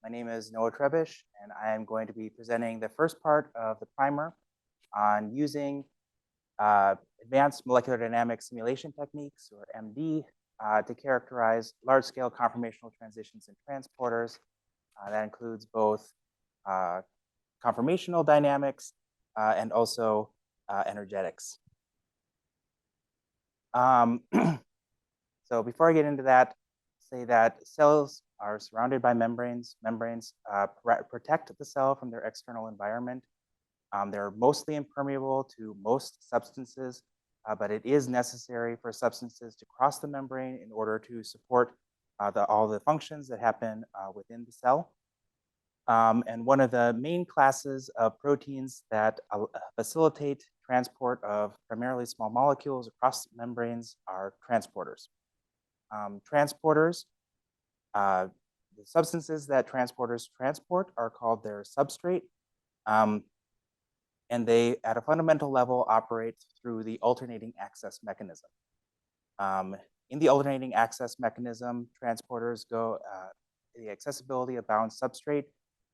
My name is A Trebesch, and I am going to be presenting the first part of the primer on using advanced molecular dynamics simulation techniques, or MD, to characterize large-scale conformational transitions in transporters. That includes both conformational dynamics and also energetics. So before I get into that, say that cells are surrounded by membranes. Membranes protect the cell from their external environment. They're mostly impermeable to most substances, but it is necessary for substances to cross the membrane in order to support all the functions that happen within the cell. And one of the main classes of proteins that facilitate transport of primarily small molecules across membranes are transporters. The substances that transporters transport are called their substrate. And they, at a fundamental level, operate through the alternating access mechanism. In the alternating access mechanism, transporters go, the accessibility of bound substrate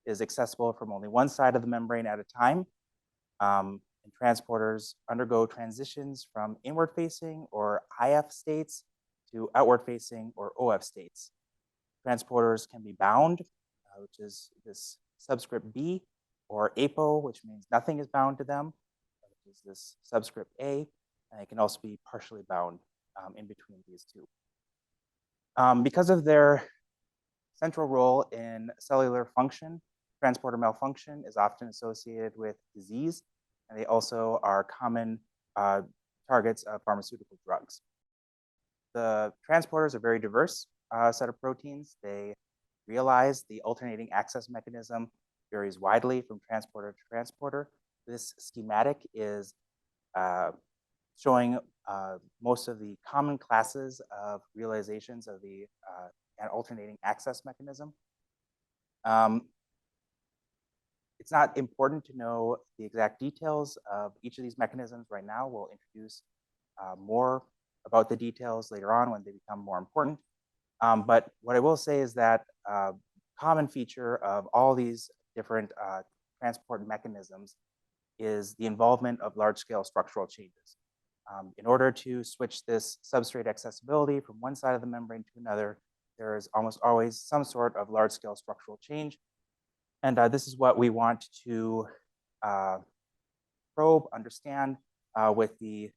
is accessible from only one side of the membrane at a time. And transporters undergo transitions from inward-facing or IF states to outward-facing or OF states. Transporters can be bound, which is this subscript B, or apo, which means nothing is bound to them, which is this subscript A, and it can also be partially bound in between these two. Because of their central role in cellular function, transporter malfunction is often associated with disease, and they also are common targets of pharmaceutical drugs. The transporters are very diverse set of proteins. They realize the alternating access mechanism varies widely from transporter to transporter. This schematic is showing most of the common classes of realizations of the alternating access mechanism. It's not important to know the exact details of each of these mechanisms right now. We'll introduce more about the details later on when they become more important. But what I will say is that common feature of all these different transport mechanisms is the involvement of large-scale structural changes. In order to switch this substrate accessibility from one side of the membrane to another, there is almost always some sort of large-scale structural change. And this is what we want to probe, understand with the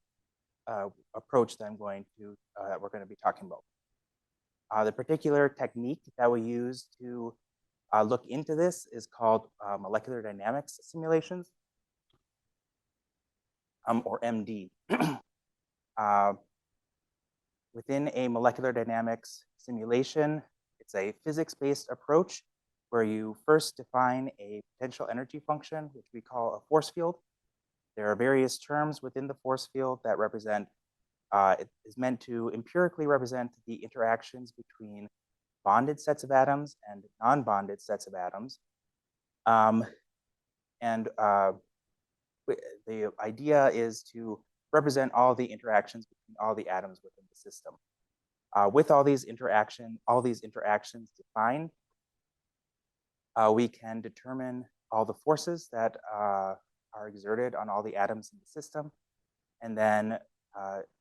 approach that we're going to be talking about. The particular technique that we use to look into this is called molecular dynamics simulations, or MD. Within a molecular dynamics simulation, it's a physics-based approach where you first define a potential energy function, which we call a force field. There are various terms within the force field that represent, it is meant to empirically represent the interactions between bonded sets of atoms and non-bonded sets of atoms. The idea is to represent all the interactions between all the atoms within the system. With all these interactions defined, we can determine all the forces that are exerted on all the atoms in the system, and then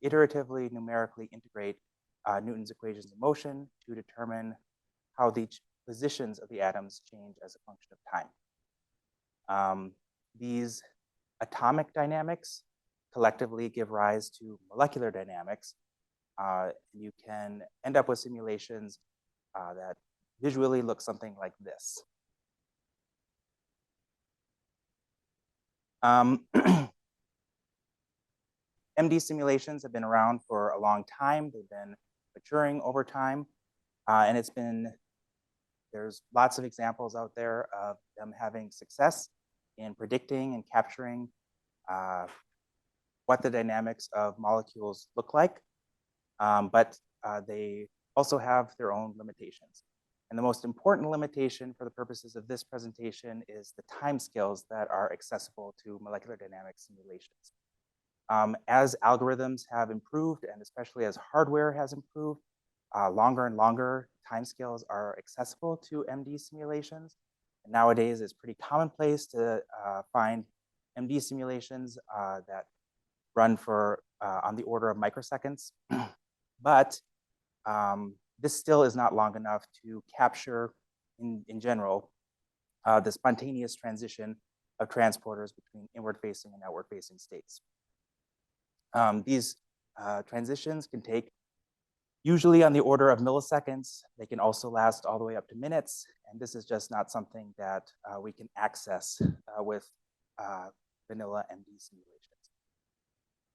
iteratively, numerically integrate Newton's equations of motion to determine how the positions of the atoms change as a function of time. These atomic dynamics collectively give rise to molecular dynamics. You can end up with simulations that visually look something like this. MD simulations have been around for a long time. They've been maturing over time. And there's lots of examples out there of them having success in predicting and capturing what the dynamics of molecules look like. But they also have their own limitations. And the most important limitation for the purposes of this presentation is the timescales that are accessible to molecular dynamics simulations. As algorithms have improved, and especially as hardware has improved, longer and longer timescales are accessible to MD simulations. And nowadays, it's pretty commonplace to find MD simulations that run for on the order of microseconds. But this still is not long enough to capture, in general, the spontaneous transition of transporters between inward-facing and outward-facing states. These transitions can take usually on the order of milliseconds. They can also last all the way up to minutes, and this is just not something that we can access with vanilla MD simulations.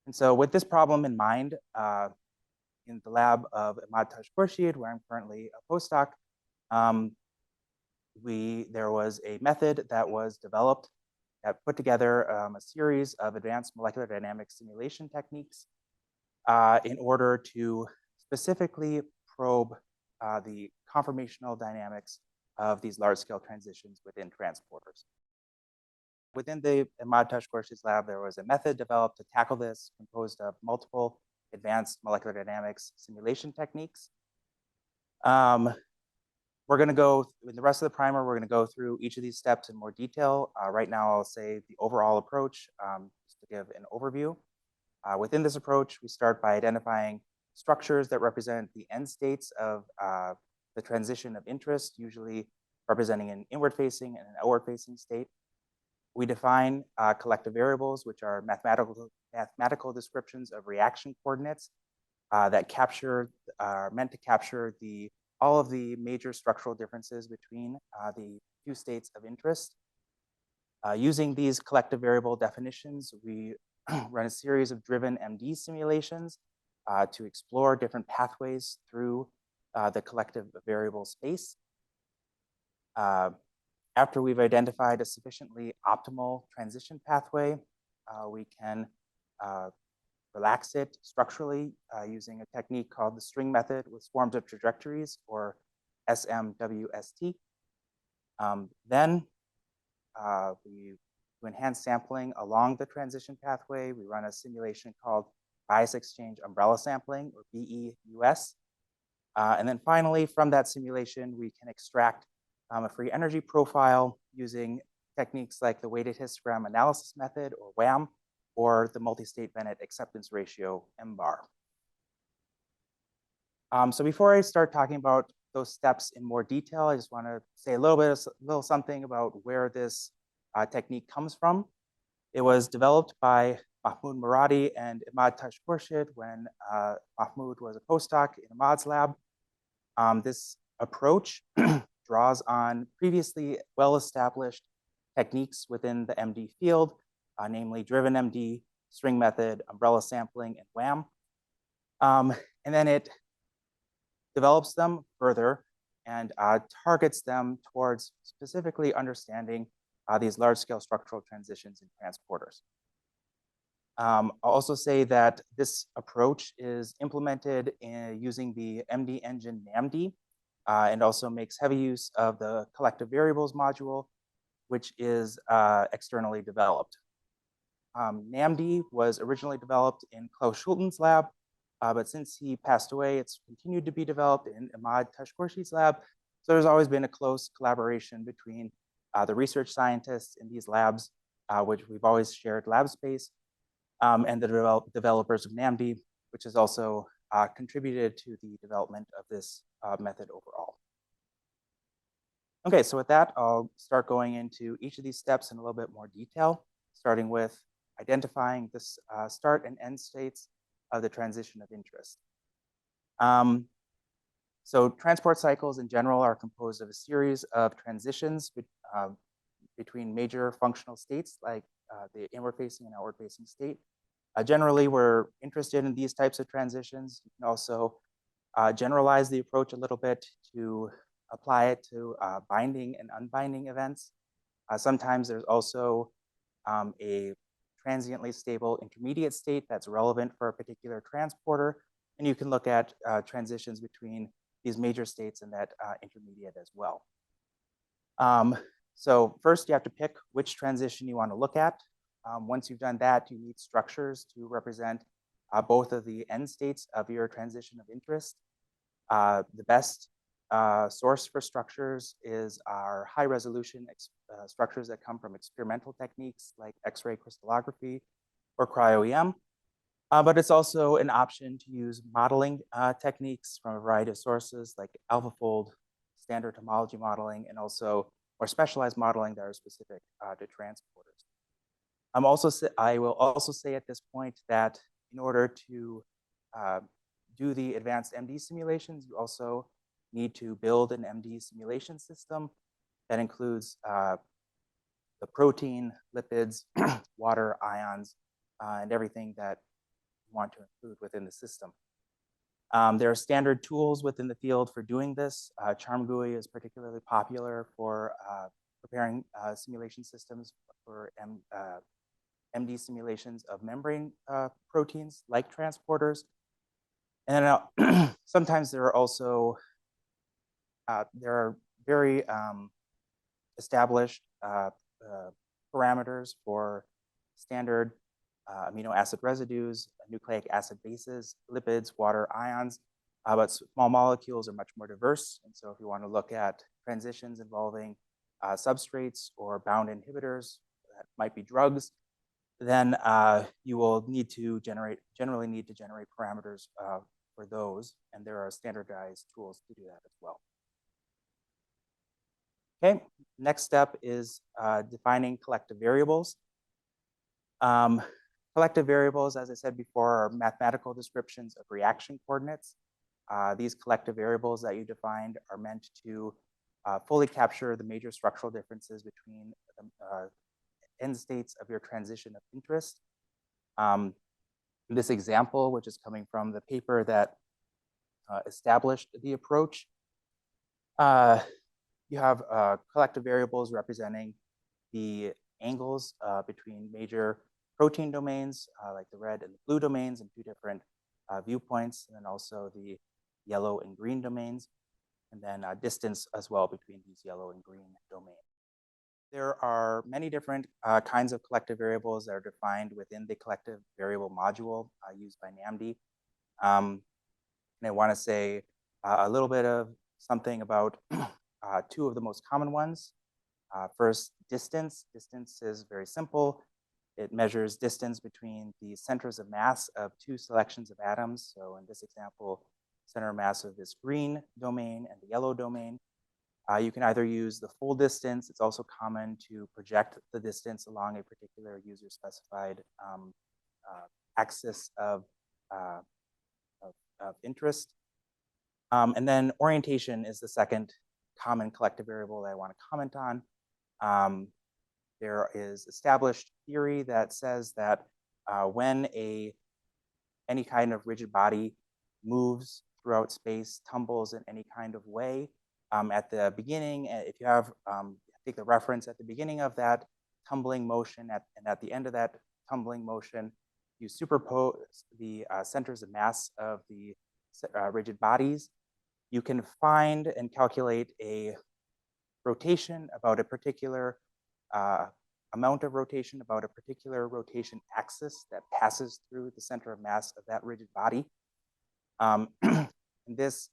And so with this problem in mind, in the lab of Ahmad Tashkhurshid, where I'm currently a postdoc, there was a method that was developed that put together a series of advanced molecular dynamics simulation techniques in order to specifically probe the conformational dynamics of these large-scale transitions within transporters. Within the Ahmad Tashkhurshid's lab, there was a method developed to tackle this, composed of multiple advanced molecular dynamics simulation techniques. We're going to go, in the rest of the primer, we're going to go through each of these steps in more detail. Right now, I'll say the overall approach, just to give an overview. Within this approach, we start by identifying structures that represent the end states of the transition of interest, usually representing an inward-facing and an outward-facing state. We define collective variables, which are mathematical descriptions of reaction coordinates that are meant to capture all of the major structural differences between the two states of interest. Using these collective variable definitions, we run a series of driven MD simulations to explore different pathways through the collective variable space. After we've identified a sufficiently optimal transition pathway, we can relax it structurally using a technique called the string method with swarms of trajectories, or SMWST. Then to enhance sampling along the transition pathway, we run a simulation called bias exchange umbrella sampling, or BEUS. And then finally, from that simulation, we can extract a free energy profile using techniques like the weighted histogram analysis method, or WHAM, or the multi-state Bennett acceptance ratio, MBAR. So before I start talking about those steps in more detail, I just want to say a little something about where this technique comes from. It was developed by Mahmoud Muradi and Ahmad Tashkhurshid when Mahmoud was a postdoc in Ahmad's lab. This approach draws on previously well-established techniques within the MD field, namely driven MD, string method, umbrella sampling, and WHAM. And then it develops them further and targets them towards specifically understanding these large-scale structural transitions in transporters. I'll also say that this approach is implemented using the MD engine NAMD, and also makes heavy use of the collective variables module, which is externally developed. NAMD was originally developed in Klaus Schulten's lab, but since he passed away, it's continued to be developed in Ahmad Tashkhurshid's lab. So there's always been a close collaboration between the research scientists in these labs, which we've always shared lab space, and the developers of NAMD, which has also contributed to the development of this method overall. Okay, so with that, I'll start going into each of these steps in a little bit more detail, starting with identifying the start and end states of the transition of interest. So transport cycles in general are composed of a series of transitions between major functional states, like the inward-facing and outward-facing state. Generally, we're interested in these types of transitions. You can also generalize the approach a little bit to apply it to binding and unbinding events. Sometimes there's also a transiently stable intermediate state that's relevant for a particular transporter. And you can look at transitions between these major states and that intermediate as well. So first, you have to pick which transition you want to look at. Once you've done that, you need structures to represent both of the end states of your transition of interest. The best source for structures is our high resolution structures that come from experimental techniques like X-ray crystallography or cryo-EM. But it's also an option to use modeling techniques from a variety of sources like AlphaFold, standard homology modeling, and also more specialized modeling that are specific to transporters. I will also say at this point that in order to do the advanced MD simulations, you also need to build an MD simulation system that includes the protein, lipids, water, ions, and everything that you want to include within the system. There are standard tools within the field for doing this. CharmGUI is particularly popular for preparing simulation systems for MD simulations of membrane proteins like transporters. And sometimes there are also there are very established parameters for standard amino acid residues, nucleic acid bases, lipids, water, ions, but small molecules are much more diverse. And so if you want to look at transitions involving substrates or bound inhibitors, that might be drugs, then you will generally need to generate parameters for those, and there are standardized tools to do that as well. Okay, next step is defining collective variables. Collective variables, as I said before, are mathematical descriptions of reaction coordinates. These collective variables that you defined are meant to fully capture the major structural differences between the end states of your transition of interest. This example, which is coming from the paper that established the approach, you have collective variables representing the angles between major protein domains, like the red and the blue domains, in two different viewpoints, and then also the yellow and green domains, and then distance as well between these yellow and green domains. There are many different kinds of collective variables that are defined within the collective variable module used by NAMD. And I want to say a little bit of something about two of the most common ones. First, distance. Distance is very simple. It measures distance between the centers of mass of two selections of atoms. So in this example, center of mass of this green domain and the yellow domain. You can either use the full distance. It's also common to project the distance along a particular user-specified axis of interest. And then orientation is the second common collective variable that I want to comment on. There is established theory that says that when any kind of rigid body moves throughout space, tumbles in any kind of way, at the beginning, if you have, take the reference at the beginning of that tumbling motion and at the end of that tumbling motion, you superpose the centers of mass of the rigid bodies, you can find and calculate a rotation about a particular amount of rotation about a particular rotation axis that passes through the center of mass of that rigid body. This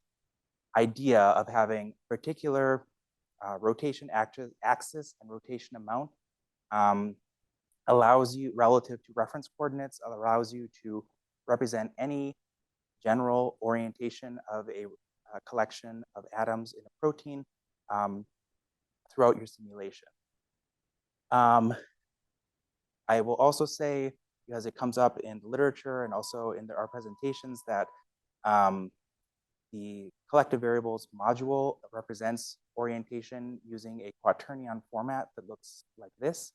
idea of having particular rotation axis and rotation amount allows you, relative to reference coordinates, allows you to represent any general orientation of a collection of atoms in a protein throughout your simulation. I will also say, because it comes up in the literature and also in our presentations, that the collective variables module represents orientation using a quaternion format that looks like this.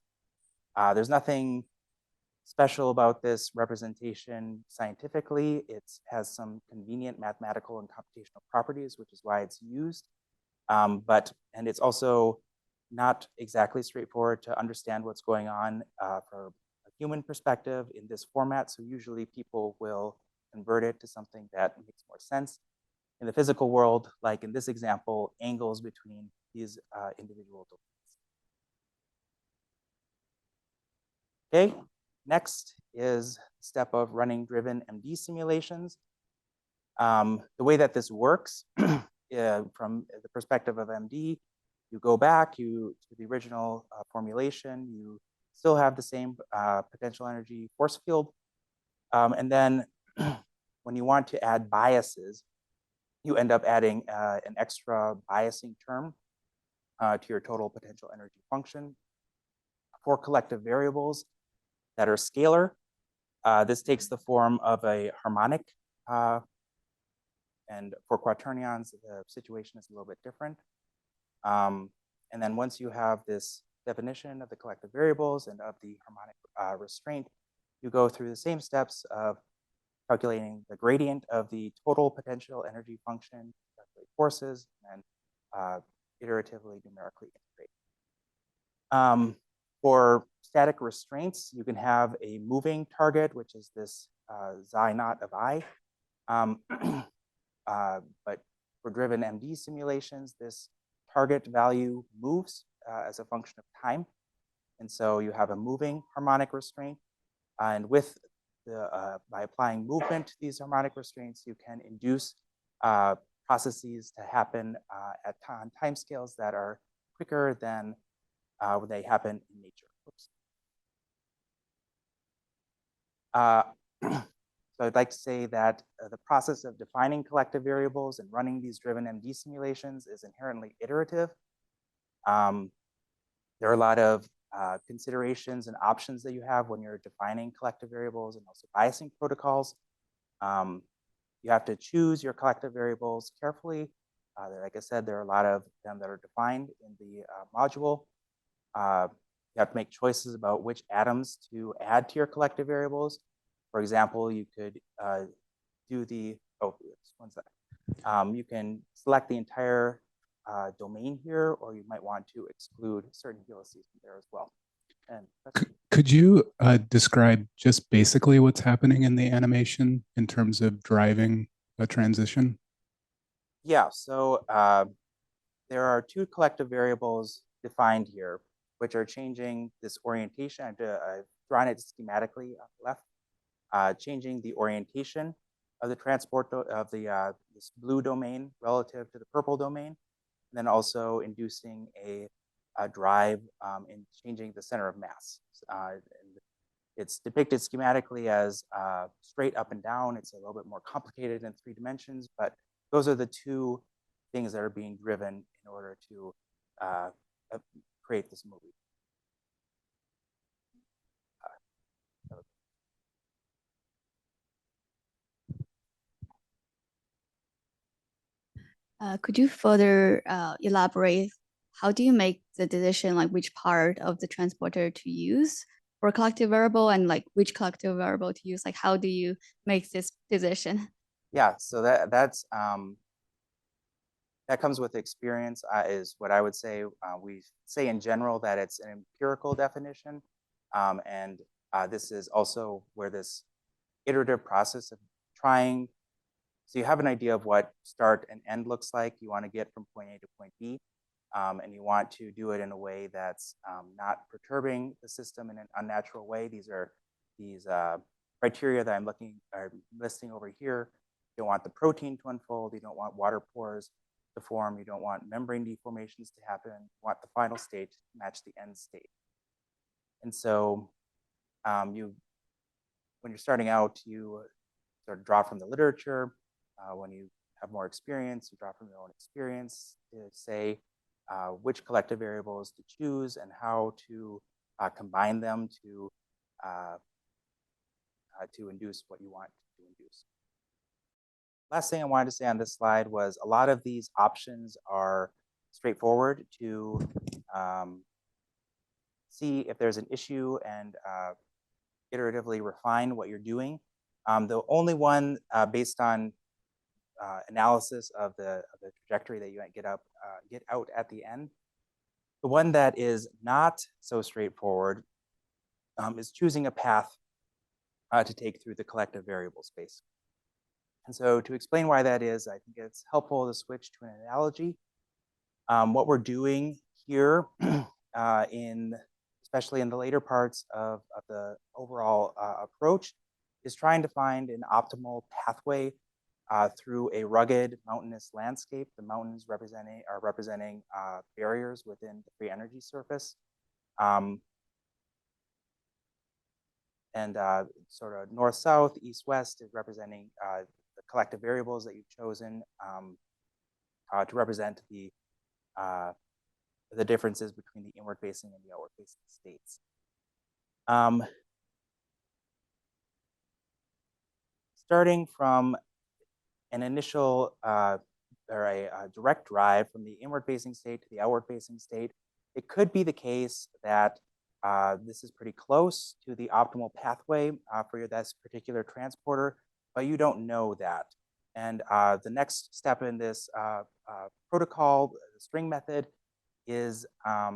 There's nothing special about this representation scientifically. It has some convenient mathematical and computational properties, which is why it's used. And it's also not exactly straightforward to understand what's going on from a human perspective in this format. So usually people will convert it to something that makes more sense. In the physical world, like in this example, angles between these individual domains. Okay, next is the step of running driven MD simulations. The way that this works, from the perspective of MD, you go back to the original formulation, you still have the same potential energy force field. And then when you want to add biases, you end up adding an extra biasing term to your total potential energy function. For collective variables that are scalar, this takes the form of a harmonic. And for quaternions, the situation is a little bit different. And then once you have this definition of the collective variables and of the harmonic restraint, you go through the same steps of calculating the gradient of the total potential energy function, calculate forces, and iteratively numerically integrate. For static restraints, you can have a moving target, which is this xi naught of I. But for driven MD simulations, this target value moves as a function of time. And so you have a moving harmonic restraint. And with by applying movement to these harmonic restraints, you can induce processes to happen at time scales that are quicker than when they happen in nature. So I'd like to say that the process of defining collective variables and running these driven MD simulations is inherently iterative. There are a lot of considerations and options that you have when you're defining collective variables and also biasing protocols. You have to choose your collective variables carefully. Like I said, there are a lot of them that are defined in the module. You have to make choices about which atoms to add to your collective variables. For example, you could do the, you can select the entire domain here, or you might want to exclude certain helices from there as well. And could you describe just basically what's happening in the animation in terms of driving a transition? Yeah, so there are two collective variables defined here, which are changing this orientation. I've drawn it schematically on the left, changing the orientation of the transport of the this blue domain relative to the purple domain, and then also inducing a drive in changing the center of mass. And it's depicted schematically as straight up and down. It's a little bit more complicated in 3 dimensions, but those are the two things that are being driven in order to create this movie. Could you further elaborate? How do you make the decision, like which part of the transporter to use for a collective variable, and like which collective variable to use? Like, how do you make this decision? Yeah, so that comes with experience, is what I would say. We say in general that it's an empirical definition, and this is also where this iterative process of trying. So you have an idea of what start and end looks like. You want to get from point A to point B, and you want to do it in a way that's not perturbing the system in an unnatural way. These are these criteria that I'm listing over here. You don't want the protein to unfold. You don't want water pores to form. You don't want membrane deformations to happen. You want the final state to match the end state. And so when you're starting out, you sort of draw from the literature. When you have more experience, you draw from your own experience to say which collective variables to choose and how to combine them to induce what you want to induce. Last thing I wanted to say on this slide was a lot of these options are straightforward to see if there's an issue and iteratively refine what you're doing. The only one based on analysis of the trajectory that you get out at the end, the one that is not so straightforward is choosing a path to take through the collective variable space. And so to explain why that is, I think it's helpful to switch to an analogy. What we're doing here, especially in the later parts of the overall approach, is trying to find an optimal pathway through a rugged mountainous landscape. The mountains are representing barriers within the free energy surface. And sort of north-south, east-west is representing the collective variables that you've chosen to represent the differences between the inward-facing and the outward-facing states. Starting from an initial or a direct drive from the inward-facing state to the outward-facing state, it could be the case that this is pretty close to the optimal pathway for this particular transporter, but you don't know that. And the next step in this protocol, the string method, is a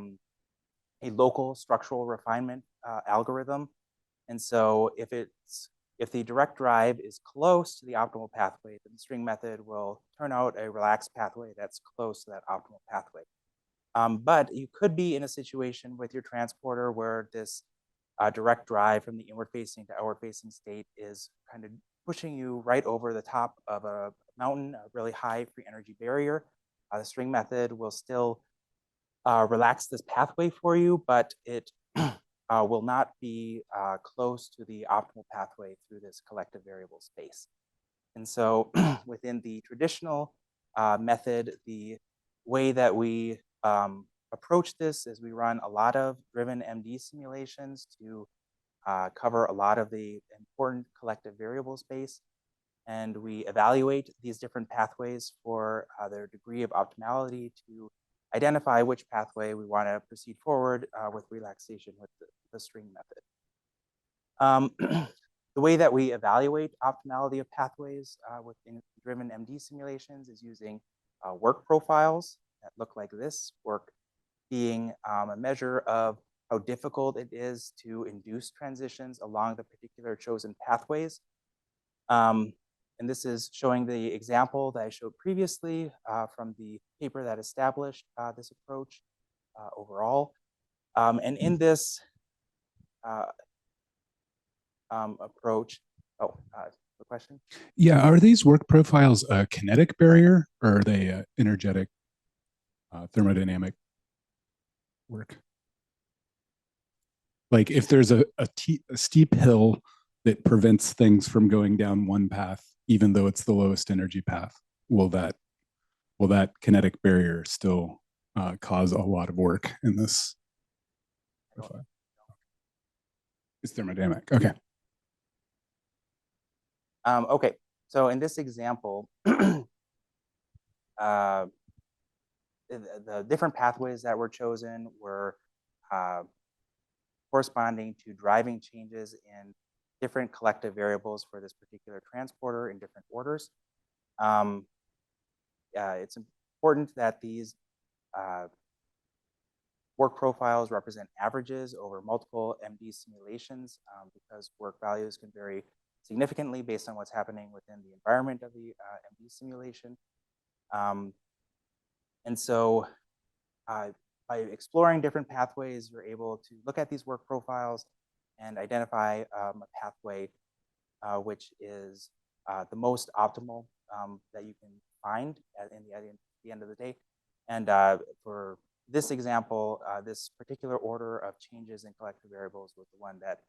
local structural refinement algorithm. And so if the direct drive is close to the optimal pathway, then the string method will turn out a relaxed pathway that's close to that optimal pathway. But you could be in a situation with your transporter where this direct drive from the inward-facing to outward-facing state is kind of pushing you right over the top of a mountain, a really high free energy barrier. The string method will still relax this pathway for you, but it will not be close to the optimal pathway through this collective variable space. And so within the traditional method, the way that we approach this is we run a lot of driven MD simulations to cover a lot of the important collective variable space. And we evaluate these different pathways for their degree of optimality to identify which pathway we want to proceed forward with relaxation with the string method. The way that we evaluate optimality of pathways within driven MD simulations is using work profiles that look like this, work being a measure of how difficult it is to induce transitions along the particular chosen pathways. And this is showing the example that I showed previously from the paper that established this approach overall. And in this approach, the question? Yeah, are these work profiles a kinetic barrier or are they energetic thermodynamic work? Like if there's a steep hill that prevents things from going down one path, even though it's the lowest energy path, will that kinetic barrier still cause a lot of work in this profile? It's thermodynamic. Okay. Okay, so in this example, the different pathways that were chosen were corresponding to driving changes in different collective variables for this particular transporter in different orders. It's important that these work profiles represent averages over multiple MD simulations because work values can vary significantly based on what's happening within the environment of the MD simulation. And so by exploring different pathways, you're able to look at these work profiles and identify a pathway which is the most optimal that you can find at the end of the day. And for this example, this particular order of changes in collective variables was the one that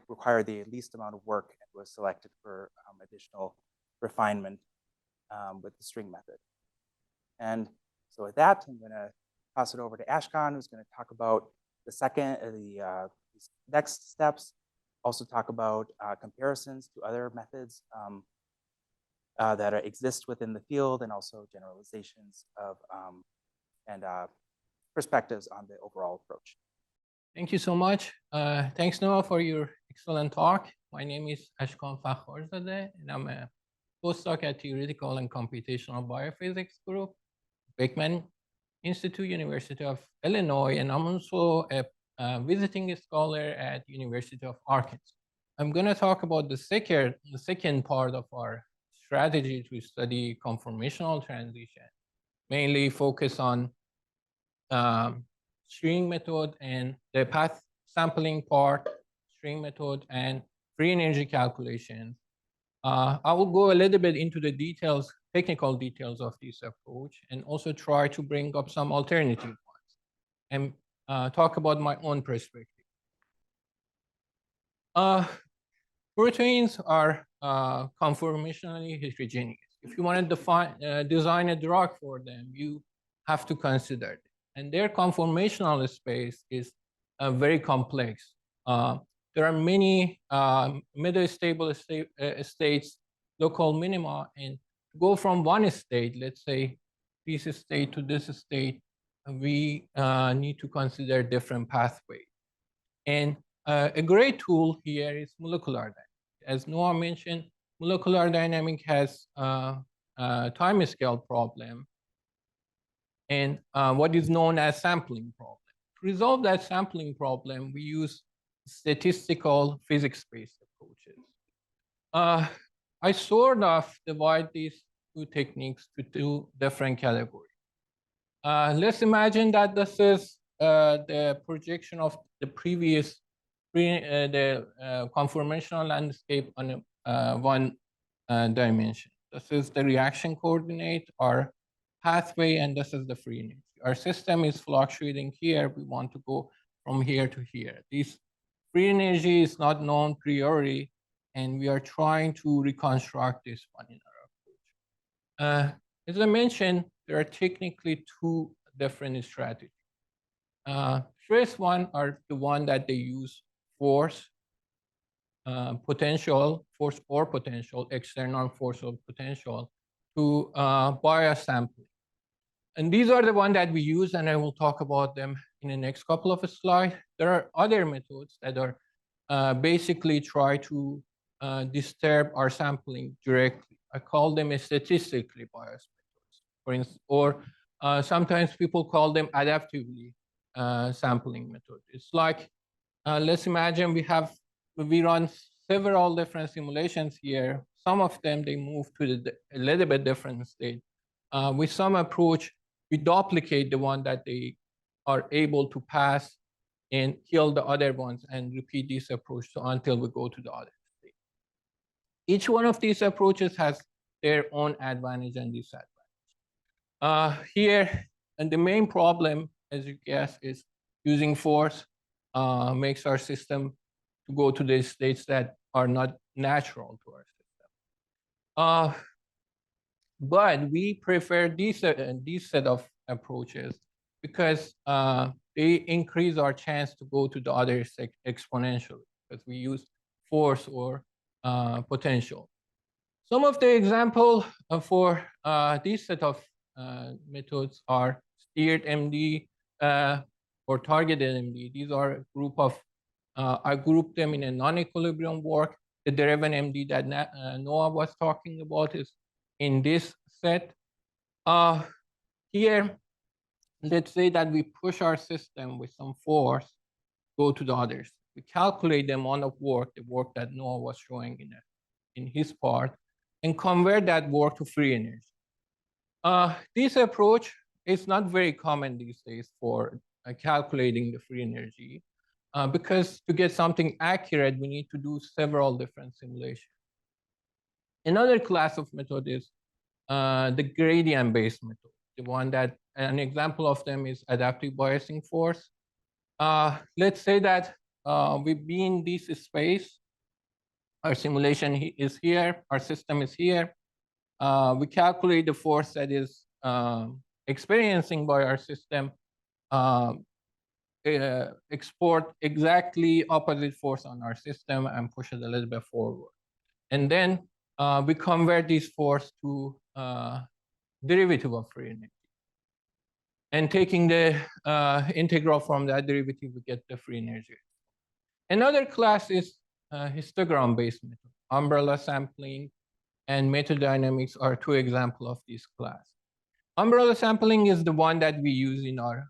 required the least amount of work and was selected for additional refinement with the string method. And so with that, I'm going to pass it over to Ashkan, who's going to talk about the next steps, also talk about comparisons to other methods that exist within the field, and also generalizations of and perspectives on the overall approach. Thank you so much. Thanks, Noah, for your excellent talk. My name is Ashkan Fakharzadeh, and I'm a postdoc at Theoretical and Computational Biophysics Group, Beckman Institute, University of Illinois, and I'm also a visiting scholar at University of Arkansas. I'm going to talk about the second part of our strategy to study conformational transition, mainly focus on string method and the path sampling part, string method, and free energy calculations. I will go a little bit into the details, technical details of this approach, and also try to bring up some alternative ones and talk about my own perspective. Proteins are conformationally heterogeneous. If you want to design a drug for them, you have to consider it. And their conformational space is very complex. There are many metastable states, local minima, and to go from one state, let's say this state to this state, we need to consider different pathways. And a great tool here is molecular dynamics. As Noah mentioned, molecular dynamics has a time scale problem and what is known as sampling problem. To resolve that sampling problem, we use statistical physics-based approaches. I sort of divide these two techniques to two different categories. Let's imagine that this is the projection of the previous conformational landscape on one dimension. This is the reaction coordinate, our pathway, and this is the free energy. Our system is fluctuating here. We want to go from here to here. This free energy is not known priori, and we are trying to reconstruct this one in our approach. As I mentioned, there are technically two different strategies. First one are the one that they use force, potential, force or potential, external force or potential to bias sampling. And these are the ones that we use, and I will talk about them in the next couple of slides. There are other methods that are basically try to disturb our sampling directly. I call them statistically biased methods, for instance, or sometimes people call them adaptively sampling methods. It's like, let's imagine we run several different simulations here. Some of them, they move to a little bit different state. With some approach, we duplicate the one that they are able to pass and kill the other ones and repeat this approach until we go to the other state. Each one of these approaches has their own advantage and disadvantage. Here, and the main problem, as you guess, is using force makes our system to go to the states that are not natural to our system. But we prefer these set of approaches because they increase our chance to go to the other exponentially because we use force or potential. Some of the examples for these set of methods are steered MD or targeted MD. These are a group of, I grouped them in a non-equilibrium work. The derivative MD that Noah was talking about is in this set. Here, let's say that we push our system with some force, go to the others. We calculate the amount of work, the work that Noah was showing in his part, and convert that work to free energy. This approach is not very common these days for calculating the free energy because to get something accurate, we need to do several different simulations. Another class of method is the gradient-based method. The one that, an example of them is adaptive biasing force. Let's say that we be in this space. Our simulation is here, our system is here. We calculate the force that is experiencing by our system, export exactly opposite force on our system and push it a little bit forward. And then we convert this force to derivative of free energy. And taking the integral from that derivative, we get the free energy. Another class is histogram-based method. Umbrella sampling and metadynamics are two examples of this class. Umbrella sampling is the one that we use in our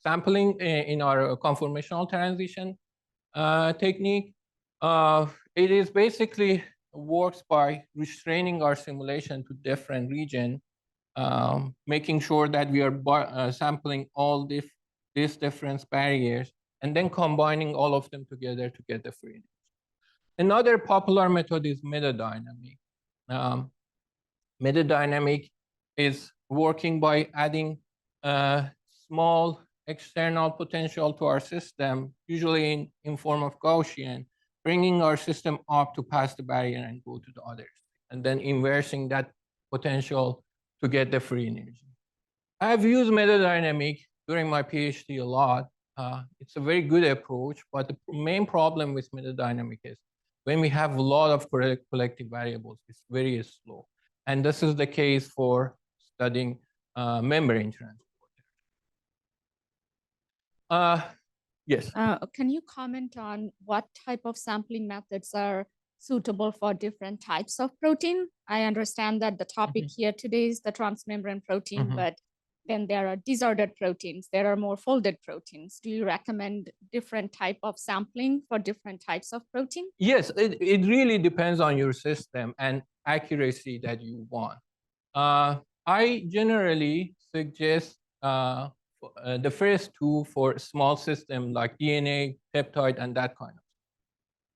sampling in our conformational transition technique. It is basically works by restraining our simulation to different region, making sure that we are sampling all these different barriers and then combining all of them together to get the free energy. Another popular method is metadynamic. Um, Metadynamic is working by adding a small external potential to our system, usually in form of Gaussian, bringing our system up to pass the barrier and go to the others, and then inversing that potential to get the free energy. I've used metadynamic during my PhD a lot. It's a very good approach, but the main problem with metadynamic is when we have a lot of collective variables, it's very slow. And this is the case for studying membrane transport. Yes. Can you comment on what type of sampling methods are suitable for different types of protein? I understand that the topic here today is the transmembrane protein, but then there are disordered proteins. There are more folded proteins. Do you recommend different type of sampling for different types of protein? Yes, it really depends on your system and accuracy that you want. I generally suggest the first two for small system like DNA, peptide, and that kind of stuff.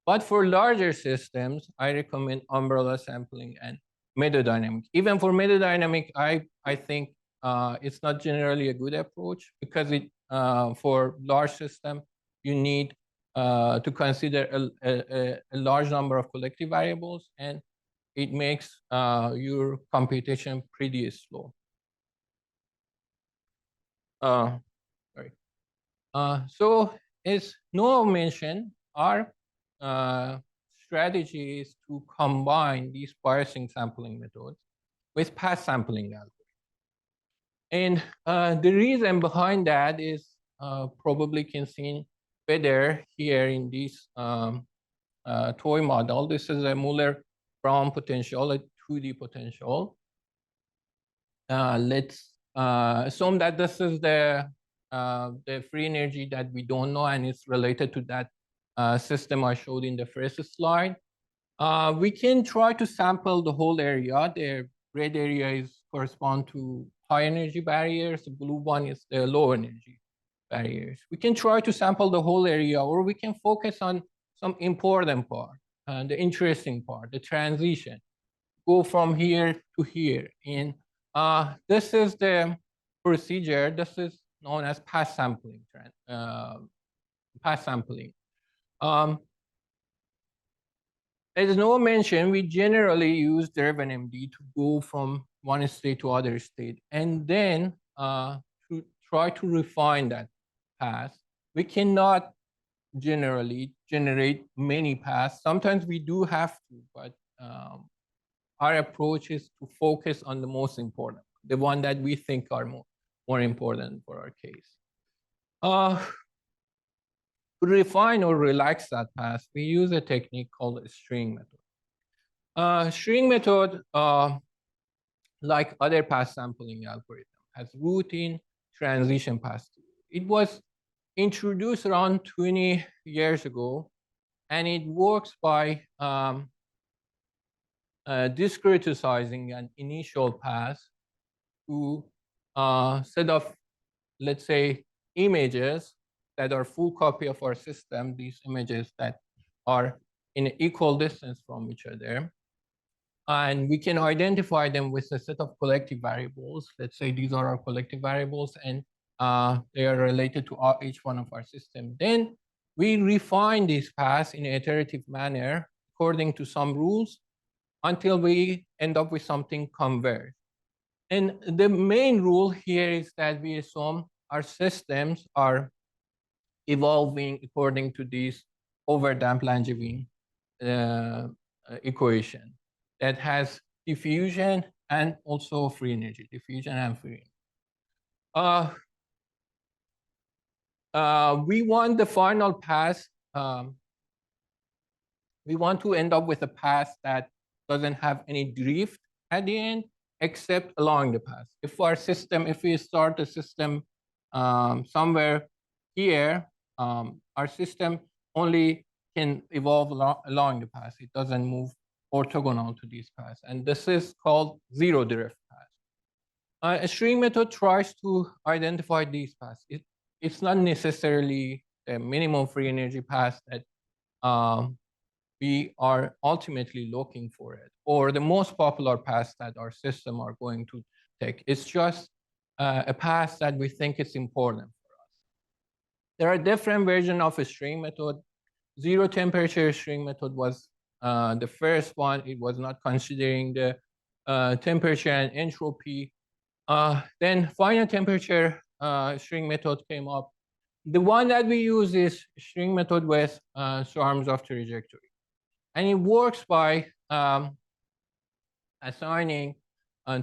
But for larger systems, I recommend umbrella sampling and metadynamic. Even for metadynamic, I think it's not generally a good approach because for large system, you need to consider a large number of collective variables, and it makes your computation pretty slow. Sorry. So as Noah mentioned, our strategy is to combine these biasing sampling methods with path sampling algorithms. And the reason behind that is probably can see better here in this toy model. This is a Muller-Brown potential, a 2D potential. Let's assume that this is the free energy that we don't know, and it's related to that system I showed in the first slide. We can try to sample the whole area. The red area correspond to high energy barriers. The blue one is the low energy barriers. We can try to sample the whole area, or we can focus on some important part, the interesting part, the transition. Go from here to here. And this is the procedure. This is known as path sampling. Path sampling. As Noah mentioned, we generally use DerivNMD to go from one state to other state, and then to try to refine that path. We cannot generally generate many paths. Sometimes we do have to, but our approach is to focus on the most important, the one that we think are more important for our case. To refine or relax that path, we use a technique called a string method. String method, like other path sampling algorithm, has routine transition paths. It was introduced around 20 years ago, and it works by discretizing an initial path to a set of, let's say, images that are full copy of our system, these images that are in equal distance from each other. And we can identify them with a set of collective variables. Let's say these are our collective variables, and they are related to each one of our systems. Then we refine these paths in an iterative manner according to some rules until we end up with something converged. And the main rule here is that we assume our systems are evolving according to this overdamped Langevin equation that has diffusion and also free energy, diffusion and free energy. We want the final path, we want to end up with a path that doesn't have any drift at the end, except along the path. If our system, if we start the system somewhere here, our system only can evolve along the path. It doesn't move orthogonal to these paths. And this is called zero drift path. A string method tries to identify these paths. It's not necessarily the minimum free energy path that we are ultimately looking for it, or the most popular path that our system are going to take. It's just a path that we think is important for us. There are different versions of a string method. Zero temperature string method was the first one. It was not considering the temperature and entropy. Then final temperature string method came up. The one that we use is string method with swarms of trajectory. And it works by assigning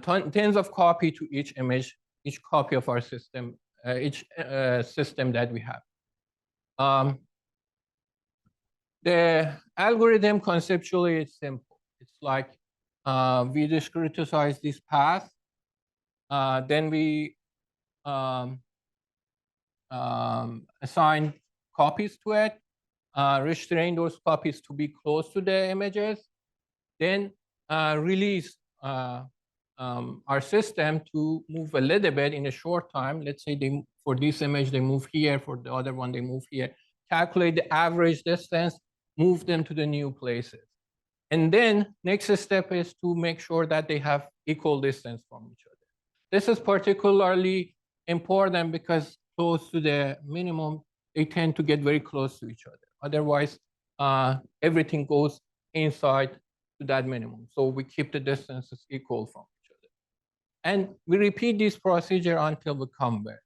tens of copy to each image, each copy of our system, each system that we have. The algorithm conceptually is simple. It's like we discretize this path, then we assign copies to it, restrain those copies to be close to the images, then release our system to move a little bit in a short time. Let's say for this image, they move here, for the other one, they move here. Calculate the average distance, move them to the new places. And then next step is to make sure that they have equal distance from each other. This is particularly important because close to the minimum, they tend to get very close to each other. Otherwise, everything goes inside to that minimum. So we keep the distances equal from each other. And we repeat this procedure until we converge.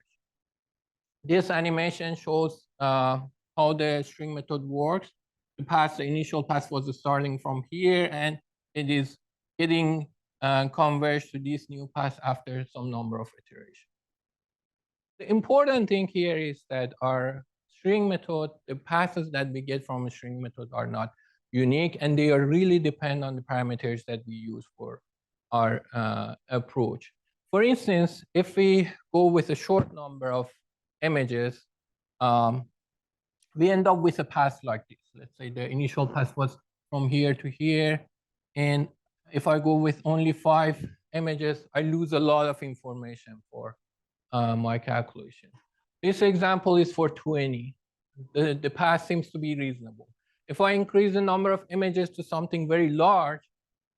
This animation shows how the string method works. The initial path was starting from here, and it is getting converged to this new path after some number of iterations. The important thing here is that our string method, the paths that we get from a string method are not unique, and they are really depend on the parameters that we use for our approach. For instance, if we go with a short number of images, we end up with a path like this. Let's say the initial path was from here to here. And if I go with only 5 images, I lose a lot of information for my calculation. This example is for 20. The path seems to be reasonable. If I increase the number of images to something very large,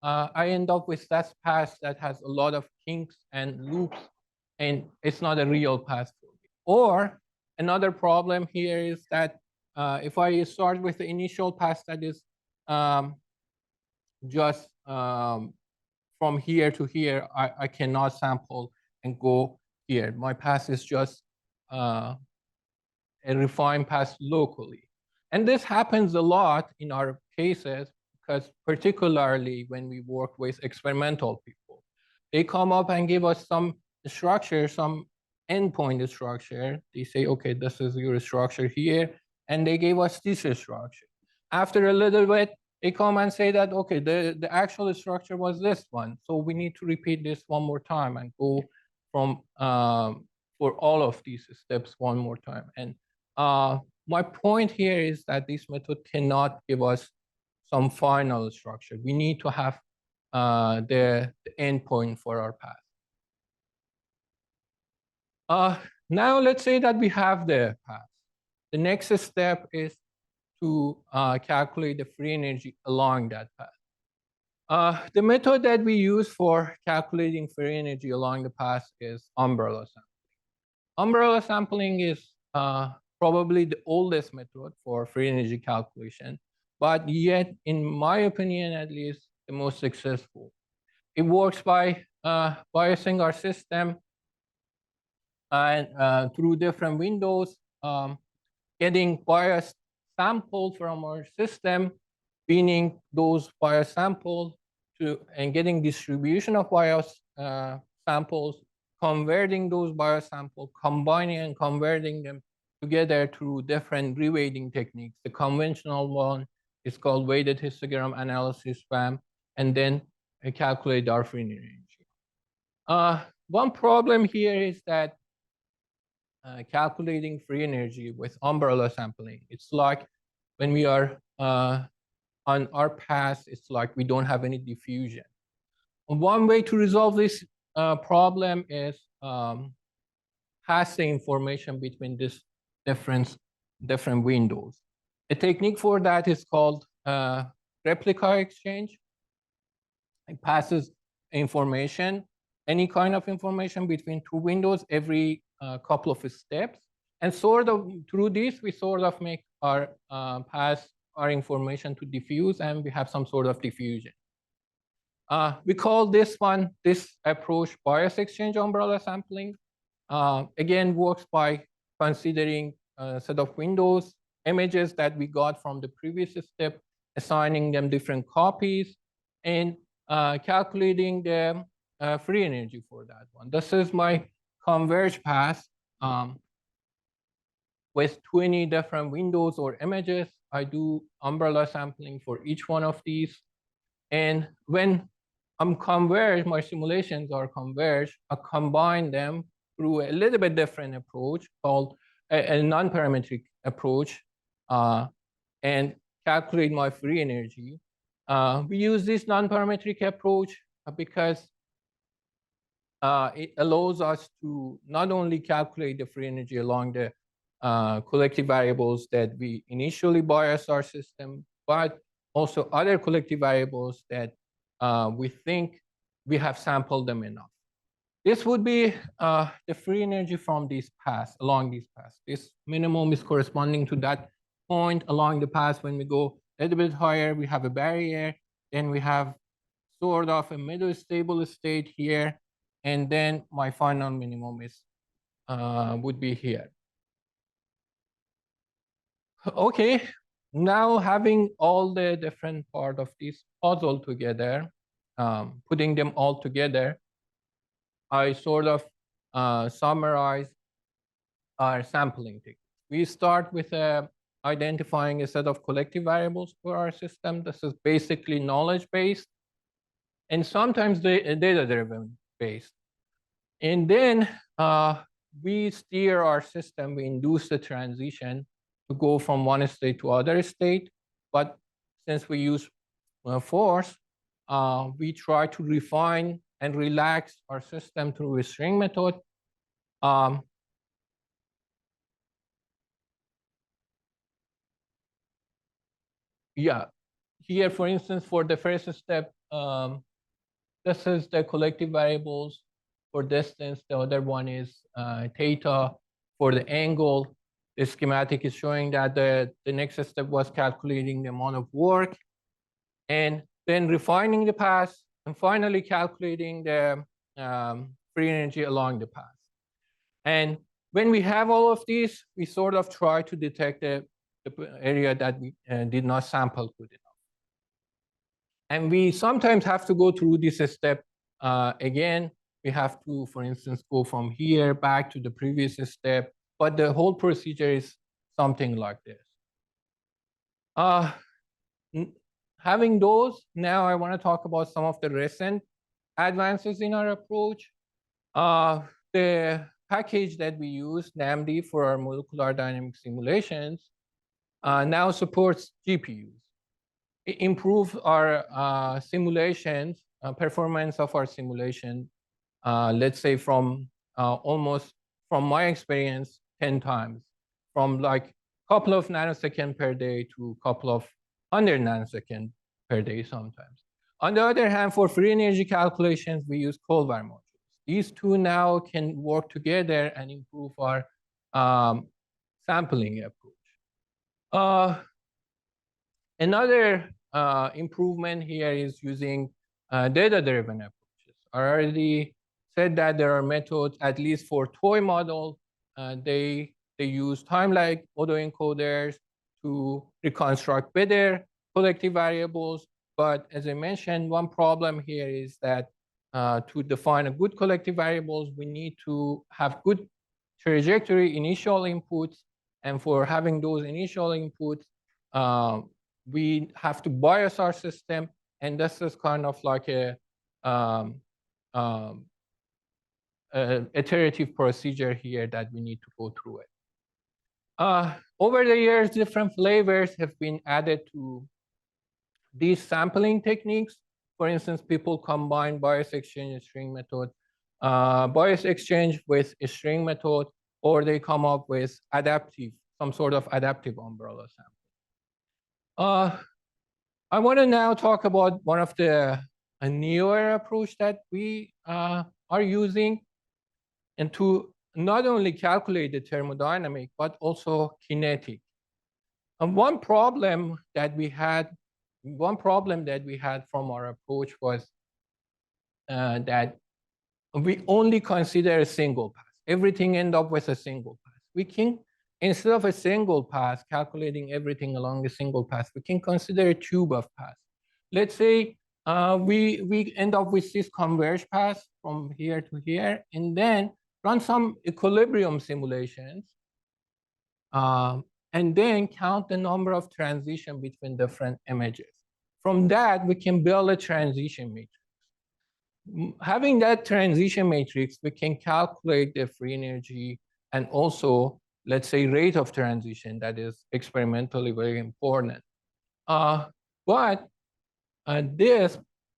I end up with that path that has a lot of kinks and loops, and it's not a real path for me. Or another problem here is that if I start with the initial path that is just from here to here, I cannot sample and go here. My path is just a refined path locally. And this happens a lot in our cases, because particularly when we work with experimental people, they come up and give us some structure, some endpoint structure. They say, okay, this is your structure here. And they gave us this structure. After a little bit, they come and say that, okay, the actual structure was this one. So we need to repeat this one more time and go from for all of these steps one more time. And my point here is that this method cannot give us some final structure. We need to have the endpoint for our path. Now let's say that we have the path. The next step is to calculate the free energy along that path. The method that we use for calculating free energy along the path is umbrella sampling. Umbrella sampling is probably the oldest method for free energy calculation, but yet, in my opinion at least, the most successful. It works by biasing our system and through different windows, getting biased samples from our system, pinning those biased samples and getting distribution of biased samples, converting those biased samples, combining and converting them together through different reweighting techniques. The conventional one is called weighted histogram analysis, WHAM, and then calculate our free energy. One problem here is that calculating free energy with umbrella sampling, it's like when we are on our path, it's like we don't have any diffusion. One way to resolve this problem is passing information between these different windows. A technique for that is called replica exchange. It passes information, any kind of information between two windows every couple of steps. And sort of through this, we sort of make our pass our information to diffuse, and we have some sort of diffusion. We call this approach bias exchange umbrella sampling. Again, works by considering a set of windows, images that we got from the previous step, assigning them different copies, and calculating the free energy for that one. This is my converge pass with 20 different windows or images. I do umbrella sampling for each one of these. And when I'm converged, my simulations are converged, I combine them through a little bit different approach called a non-parametric approach and calculate my free energy. We use this non-parametric approach because it allows us to not only calculate the free energy along the collective variables that we initially bias our system, but also other collective variables that we think we have sampled them enough. This would be the free energy from this path, along this path. This minimum is corresponding to that point along the path. When we go a little bit higher, we have a barrier, then we have sort of a middle stable state here, and then my final minimum is would be here. Okay, now having all the different part of this puzzle together, putting them all together, I sort of summarize our sampling technique. We start with identifying a set of collective variables for our system. This is basically knowledge-based and sometimes data-driven based. And then we steer our system, we induce the transition to go from one state to other state. But since we use force, we try to refine and relax our system through a string method. Yeah, here, for instance, for the first step, this is the collective variables for distance. The other one is theta for the angle. The schematic is showing that the next step was calculating the amount of work and then refining the path and finally calculating the free energy along the path. And when we have all of these, we sort of try to detect the area that we did not sample good enough. And we sometimes have to go through this step again. We have to, for instance, go from here back to the previous step, but the whole procedure is something like this. Having those, now I want to talk about some of the recent advances in our approach. The package that we use, NAMD, for our molecular dynamic simulations now supports GPUs. It improves our simulations, performance of our simulation, let's say from almost, from my experience, 10 times, from like a couple of nanoseconds per day to a couple of 100 nanoseconds per day sometimes. On the other hand, for free energy calculations, we use Colvar modules. These two now can work together and improve our sampling approach. Another improvement here is using data-driven approaches. I already said that there are methods, at least for toy model, they use time-like autoencoders to reconstruct better collective variables. But as I mentioned, one problem here is that to define a good collective variables, we need to have good trajectory initial inputs. And for having those initial inputs, we have to bias our system. And this is kind of like a iterative procedure here that we need to go through it. Over the years, different flavors have been added to these sampling techniques. For instance, people combine bias exchange and string method, bias exchange with a string method, or they come up with adaptive, some sort of adaptive umbrella sampling. I want to now talk about one of the a newer approach that we are using, and to not only calculate the thermodynamic, but also kinetic. And one problem that we had from our approach was that we only consider a single path. Everything end up with a single path. We can, instead of a single path, calculating everything along a single path, we can consider a tube of paths. Let's say we end up with this converge path from here to here, and then run some equilibrium simulations, and then count the number of transition between different images. From that, we can build a transition matrix. Having that transition matrix, we can calculate the free energy and also, let's say, rate of transition. That is experimentally very important. But this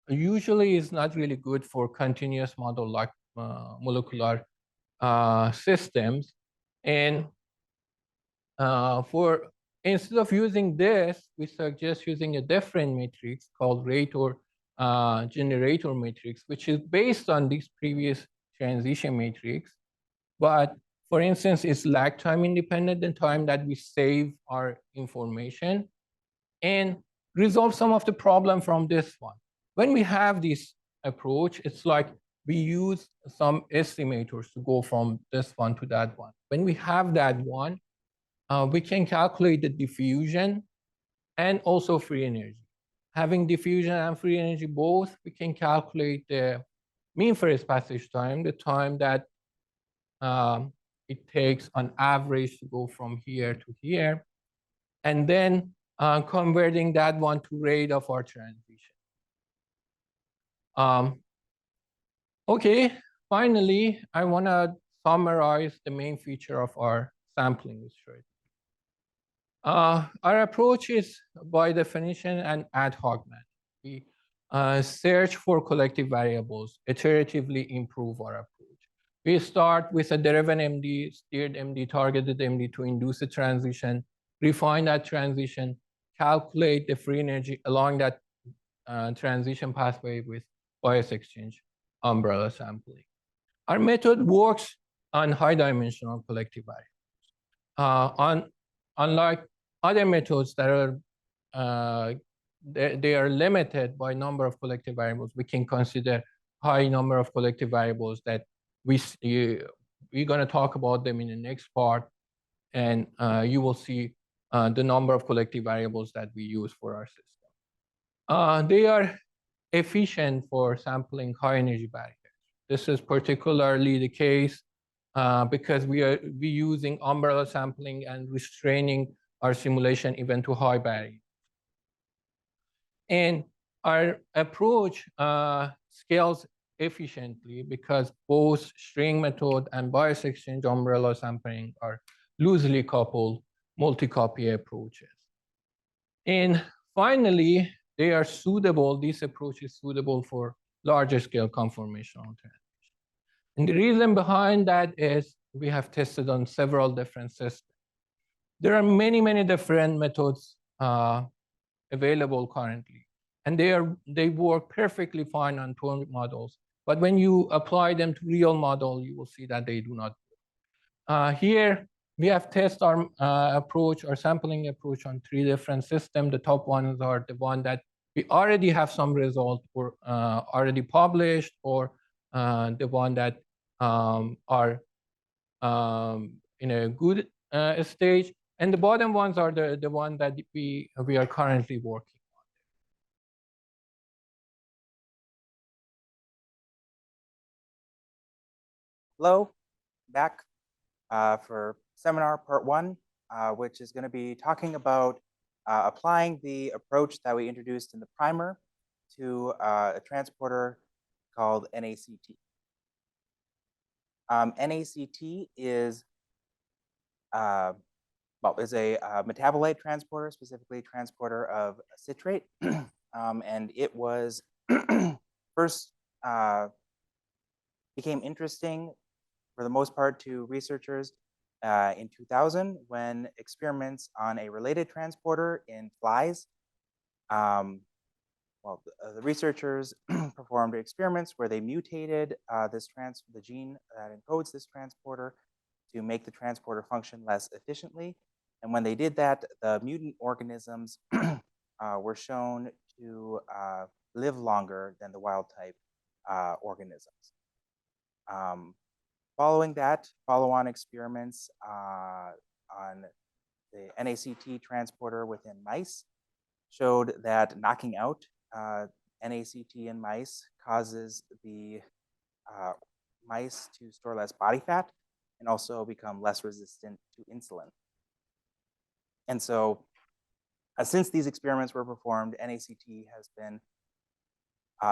usually is not really good for continuous model like molecular systems. And instead of using this, we suggest using a different matrix called rate or generator matrix, which is based on this previous transition matrix. But for instance, it's lag time independent, the time that we save our information, and resolve some of the problem from this one. When we have this approach, it's like we use some estimators to go from this one to that one. When we have that one, we can calculate the diffusion and also free energy. Having diffusion and free energy both, we can calculate the mean phase passage time, the time that it takes on average to go from here to here, and then converting that one to rate of our transition. Okay, finally, I want to summarize the main feature of our sampling strategy. Our approach is, by definition, an ad hoc method. We search for collective variables, iteratively improve our approach. We start with a driven MD, steered MD, targeted MD to induce a transition, refine that transition, calculate the free energy along that transition pathway with bias exchange umbrella sampling. Our method works on high-dimensional collective variables. Unlike other methods that are they are limited by number of collective variables, we can consider high number of collective variables that we're going to talk about them in the next part, and you will see the number of collective variables that we use for our system. They are efficient for sampling high energy barriers. This is particularly the case because we're using umbrella sampling and restraining our simulation even to high barriers. And our approach scales efficiently because both string method and bias exchange umbrella sampling are loosely coupled multi-copy approaches. And finally, they are suitable, this approach is suitable for larger scale conformational transitions. And the reason behind that is we have tested on several different systems. There are many, many different methods available currently, and they work perfectly fine on two models. But when you apply them to real model, you will see that they do not work. Here, we have tested our approach, our sampling approach on 3 different systems. The top ones are the one that we already have some result or already published, or the one that are in a good stage. And the bottom ones are the one that we are currently working on. Hello, back for seminar part 1, which is going to be talking about applying the approach that we introduced in the primer to a transporter called NACT. NACT is is a metabolite transporter, specifically transporter of citrate, and it was first became interesting for the most part to researchers in 2000 when experiments on a related transporter in flies The researchers performed experiments where they mutated the gene that encodes this transporter to make the transporter function less efficiently. And when they did that, the mutant organisms were shown to live longer than the wild type organisms. Following that, follow-on experiments on the NACT transporter within mice showed that knocking out NACT in mice causes the mice to store less body fat and also become less resistant to insulin. And so since these experiments were performed, NACT has been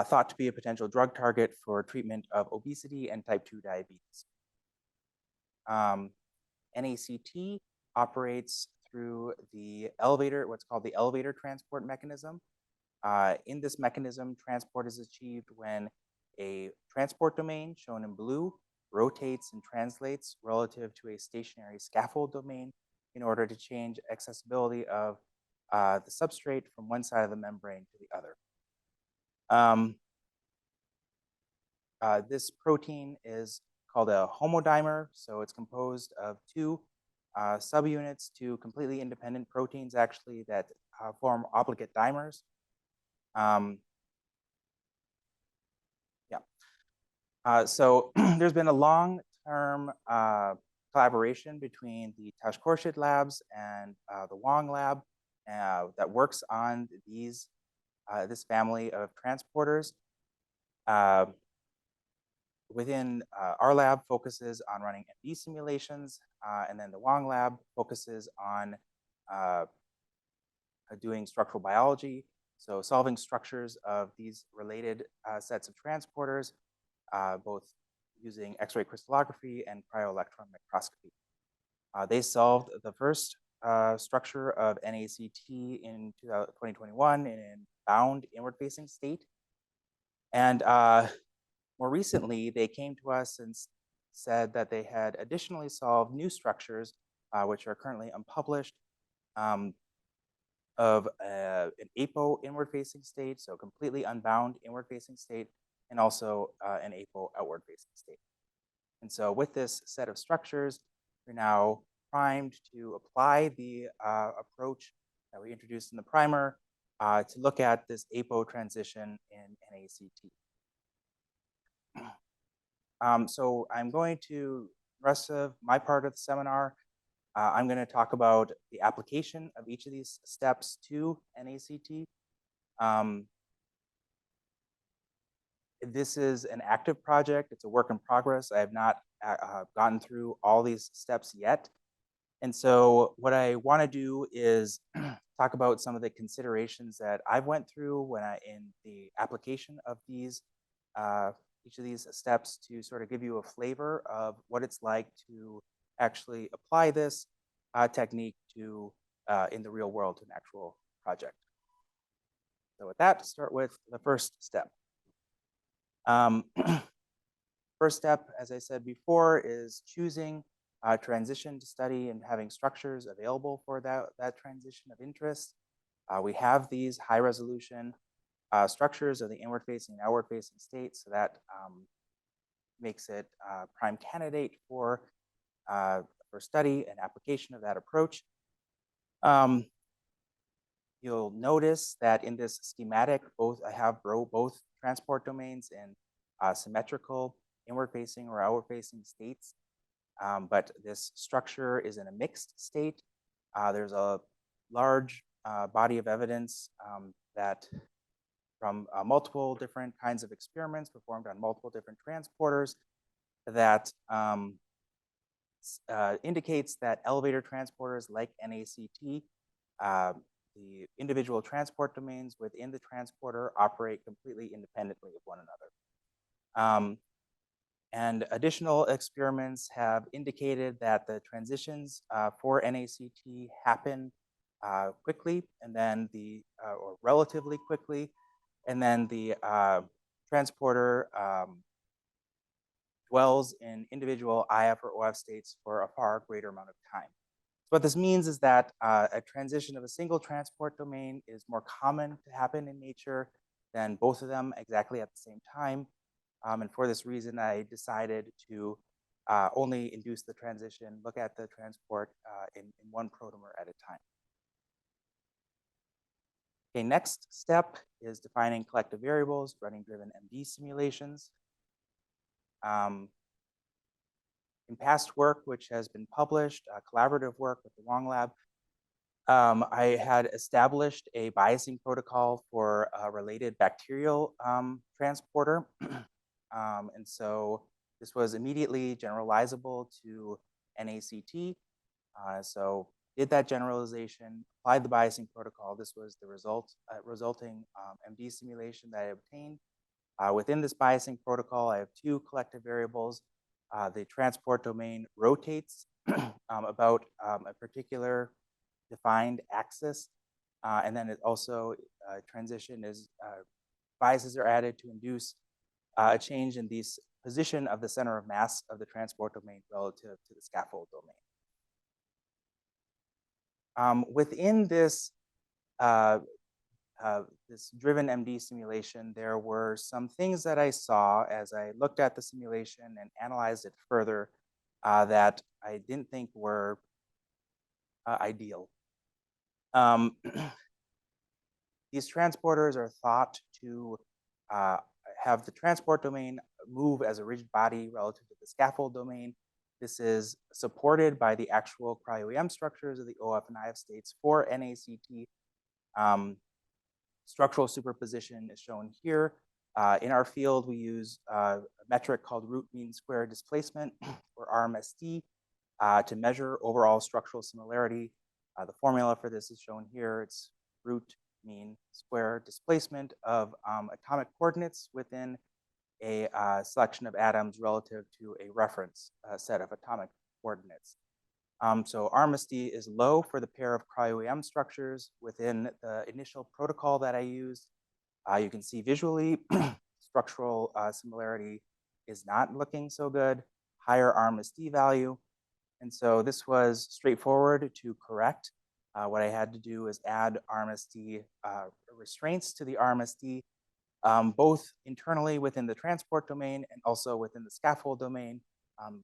thought to be a potential drug target for treatment of obesity and type 2 diabetes. NACT operates through the elevator, what's called the elevator transport mechanism. In this mechanism, transport is achieved when a transport domain, shown in blue, rotates and translates relative to a stationary scaffold domain in order to change accessibility of the substrate from one side of the membrane to the other. This protein is called a homodimer, so it's composed of two subunits, two completely independent proteins actually that form obligate dimers. So there's been a long-term collaboration between the Tash Khorshid labs and the Wong lab that works on this family of transporters. Within our lab focuses on running MD simulations, and then the Wong lab focuses on doing structural biology, so solving structures of these related sets of transporters, both using X-ray crystallography and cryo-electron microscopy. They solved the first structure of NACT in 2021 in a bound inward-facing state. And more recently, they came to us and said that they had additionally solved new structures, which are currently unpublished, of an apo inward-facing state, so completely unbound inward-facing state, and also an apo outward-facing state. And so with this set of structures, we're now primed to apply the approach that we introduced in the primer to look at this apo transition in NACT. So I'm going to, the rest of my part of the seminar, I'm going to talk about the application of each of these steps to NACT. This is an active project. It's a work in progress. I have not gotten through all these steps yet. And so what I want to do is talk about some of the considerations that I've went through in the application of these each of these steps to sort of give you a flavor of what it's like to actually apply this technique to in the real world to an actual project. So with that, start with the first step. First step, as I said before, is choosing a transition to study and having structures available for that transition of interest. We have these high resolution structures of the inward-facing and outward-facing states, so that makes it a prime candidate for study and application of that approach. You'll notice that in this schematic, I have both transport domains in symmetrical inward-facing or outward-facing states, but this structure is in a mixed state. There's a large body of evidence that from multiple different kinds of experiments performed on multiple different transporters that indicates that elevator transporters like NACT, the individual transport domains within the transporter operate completely independently of one another. And additional experiments have indicated that the transitions for NACT happen quickly, and then or relatively quickly, and then the transporter dwells in individual IF or OF states for a far greater amount of time. what this means is that a transition of a single transport domain is more common to happen in nature than both of them exactly at the same time. And for this reason, I decided to only induce the transition, look at the transport in one protomer at a time. Okay, next step is defining collective variables, running driven MD simulations. In past work, which has been published, collaborative work with the Wong Lab, I had established a biasing protocol for a related bacterial transporter. And so this was immediately generalizable to NACT. So did that generalization, applied the biasing protocol. This was the resulting MD simulation that I obtained. Within this biasing protocol, I have two collective variables. The transport domain rotates about a particular defined axis. And then it also transition is biases are added to induce a change in the position of the center of mass of the transport domain relative to the scaffold domain. Within this this driven MD simulation, there were some things that I saw as I looked at the simulation and analyzed it further that I didn't think were ideal. These transporters are thought to have the transport domain move as a rigid body relative to the scaffold domain. This is supported by the actual cryo-EM structures of the OF and IF states for NACT. Structural superposition is shown here. In our field, we use a metric called root mean square displacement, or RMSD, to measure overall structural similarity. The formula for this is shown here. It's root mean square displacement of atomic coordinates within a selection of atoms relative to a reference set of atomic coordinates. So RMSD is low for the pair of cryo-EM structures within the initial protocol that I used. You can see visually structural similarity is not looking so good, higher RMSD value. And so this was straightforward to correct. What I had to do is add RMSD restraints to the RMSD, both internally within the transport domain and also within the scaffold domain.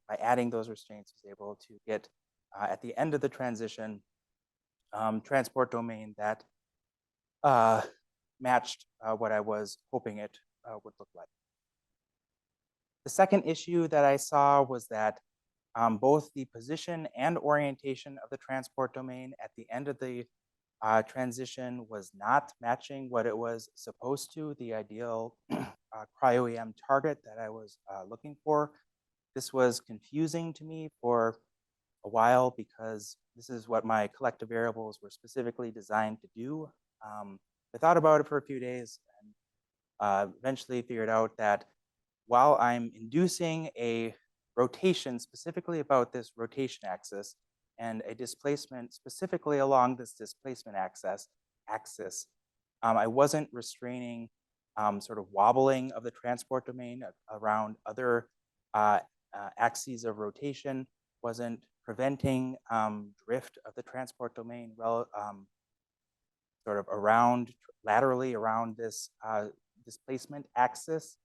By adding those restraints, I was able to get at the end of the transition transport domain that matched what I was hoping it would look like. The second issue that I saw was that both the position and orientation of the transport domain at the end of the transition was not matching what it was supposed to, the ideal cryo-EM target that I was looking for. This was confusing to me for a while because this is what my collective variables were specifically designed to do. I thought about it for a few days and eventually figured out that while I'm inducing a rotation specifically about this rotation axis and a displacement specifically along this displacement axis, I wasn't restraining sort of wobbling of the transport domain around other axes of rotation, wasn't preventing drift of the transport domain sort of around laterally around this displacement axis.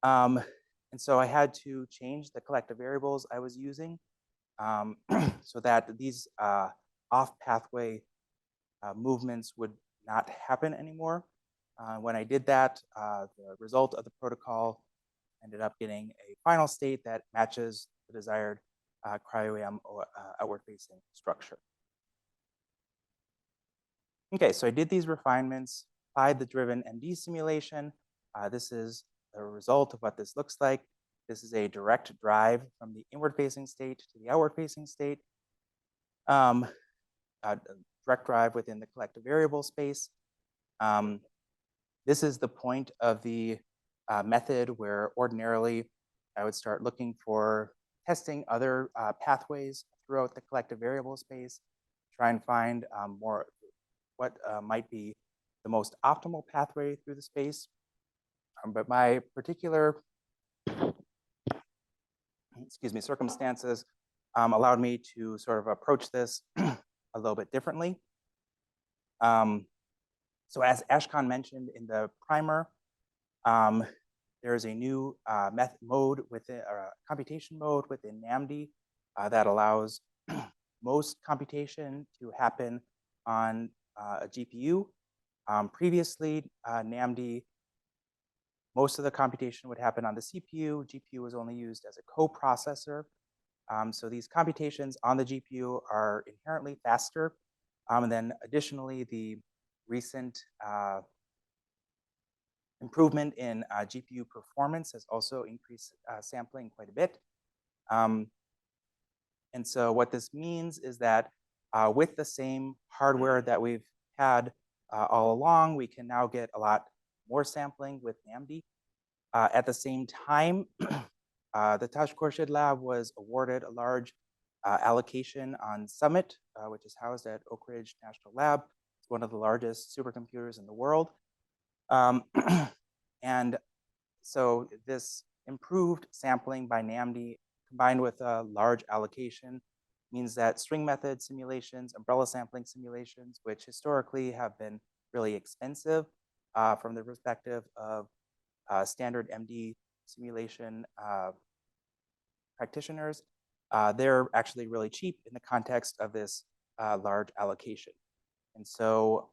And so I had to change the collective variables I was using so that these off-pathway movements would not happen anymore. When I did that, the result of the protocol ended up getting a final state that matches the desired cryo-EM outward-facing structure. Okay, so I did these refinements, applied the driven MD simulation. This is the result of what this looks like. This is a direct drive from the inward-facing state to the outward-facing state. Direct drive within the collective variable space. This is the point of the method where ordinarily I would start looking for testing other pathways throughout the collective variable space, try and find more what might be the most optimal pathway through the space. But my particular circumstances allowed me to sort of approach this a little bit differently. So as Ashkan mentioned in the primer, there is a new mode within computation mode within NAMD that allows most computation to happen on a GPU. Previously, NAMD, most of the computation would happen on the CPU. GPU was only used as a co-processor. So these computations on the GPU are inherently faster. And then additionally, the recent improvement in GPU performance has also increased sampling quite a bit. And so what this means is that with the same hardware that we've had all along, we can now get a lot more sampling with NAMD. At the same time, the Taj Khorshid lab was awarded a large allocation on Summit, which is housed at Oak Ridge National Lab. It's one of the largest supercomputers in the world. And so this improved sampling by NAMD combined with a large allocation means that string method simulations, umbrella sampling simulations, which historically have been really expensive from the perspective of standard MD simulation practitioners, they're actually really cheap in the context of this large allocation. And so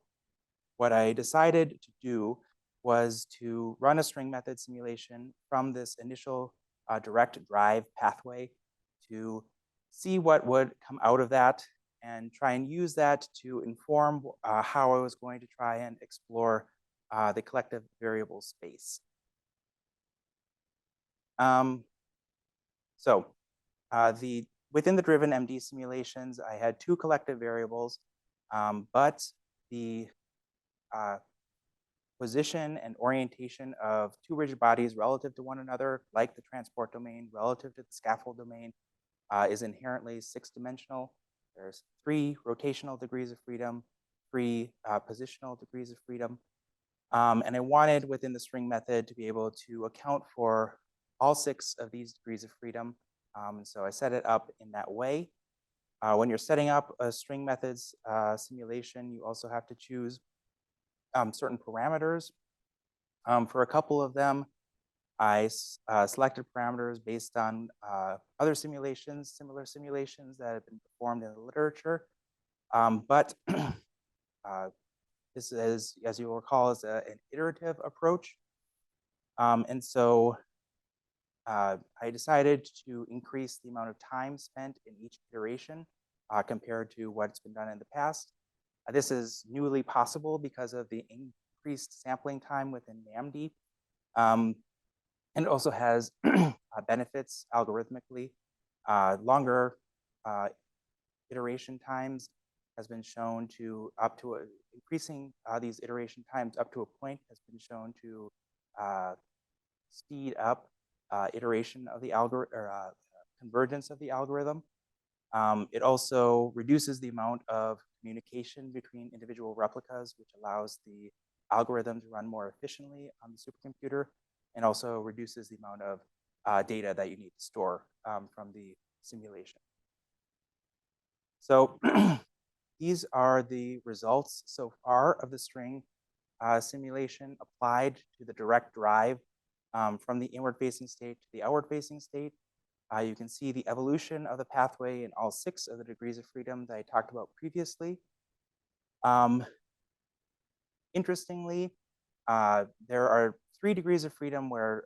what I decided to do was to run a string method simulation from this initial direct drive pathway to see what would come out of that and try and use that to inform how I was going to try and explore the collective variable space. Within the driven MD simulations, I had two collective variables, but the position and orientation of two rigid bodies relative to one another, like the transport domain relative to the scaffold domain, is inherently 6-dimensional. There's 3 rotational degrees of freedom, 3 positional degrees of freedom. And I wanted within the string method to be able to account for all 6 of these degrees of freedom. So I set it up in that way. When you're setting up a string methods simulation, you also have to choose certain parameters. For a couple of them, I selected parameters based on other simulations, similar simulations that have been performed in the literature. But this is, as you will recall, is an iterative approach. And so I decided to increase the amount of time spent in each iteration compared to what's been done in the past. This is newly possible because of the increased sampling time within NAMD. And it also has benefits algorithmically. Longer iteration times has been shown to increasing these iteration times up to a point has been shown to speed up iteration of the algorithm or convergence of the algorithm. It also reduces the amount of communication between individual replicas, which allows the algorithm to run more efficiently on the supercomputer, and also reduces the amount of data that you need to store from the simulation. So these are the results so far of the string simulation applied to the direct drive from the inward-facing state to the outward-facing state. You can see the evolution of the pathway in all 6 of the degrees of freedom that I talked about previously. Interestingly, there are 3 degrees of freedom where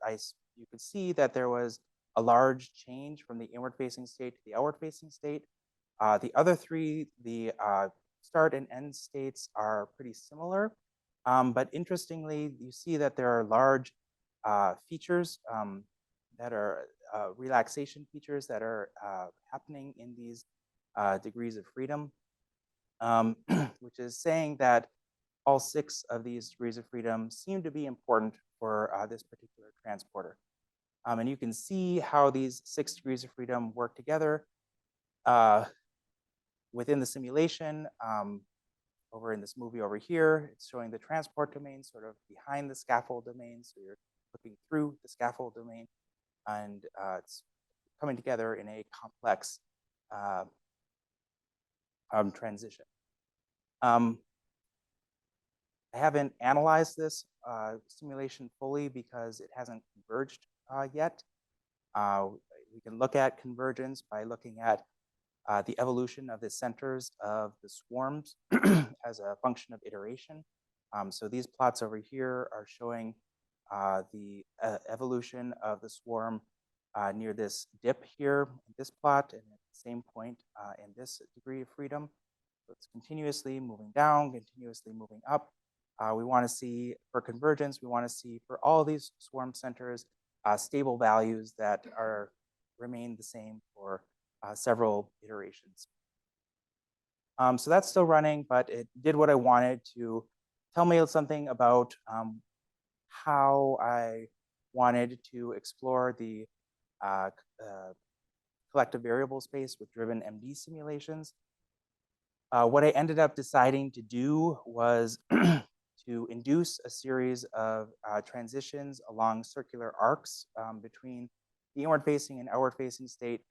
you could see that there was a large change from the inward-facing state to the outward-facing state. The other 3, the start and end states are pretty similar. But interestingly, you see that there are large features that are relaxation features that are happening in these degrees of freedom, which is saying that all 6 of these degrees of freedom seem to be important for this particular transporter. And you can see how these 6 degrees of freedom work together within the simulation. Over in this movie over here, it's showing the transport domain sort of behind the scaffold domain. So you're looking through the scaffold domain, and it's coming together in a complex transition. I haven't analyzed this simulation fully because it hasn't converged yet. We can look at convergence by looking at the evolution of the centers of the swarms as a function of iteration. So these plots over here are showing the evolution of the swarm near this dip here in this plot, and at the same point in this degree of freedom. So it's continuously moving down, continuously moving up. We want to see, for convergence, we want to see for all these swarm centers stable values that remain the same for several iterations. So that's still running, but it did what I wanted to tell me something about how I wanted to explore the collective variable space with driven MD simulations. What I ended up deciding to do was to induce a series of transitions along circular arcs between the inward-facing and outward-facing state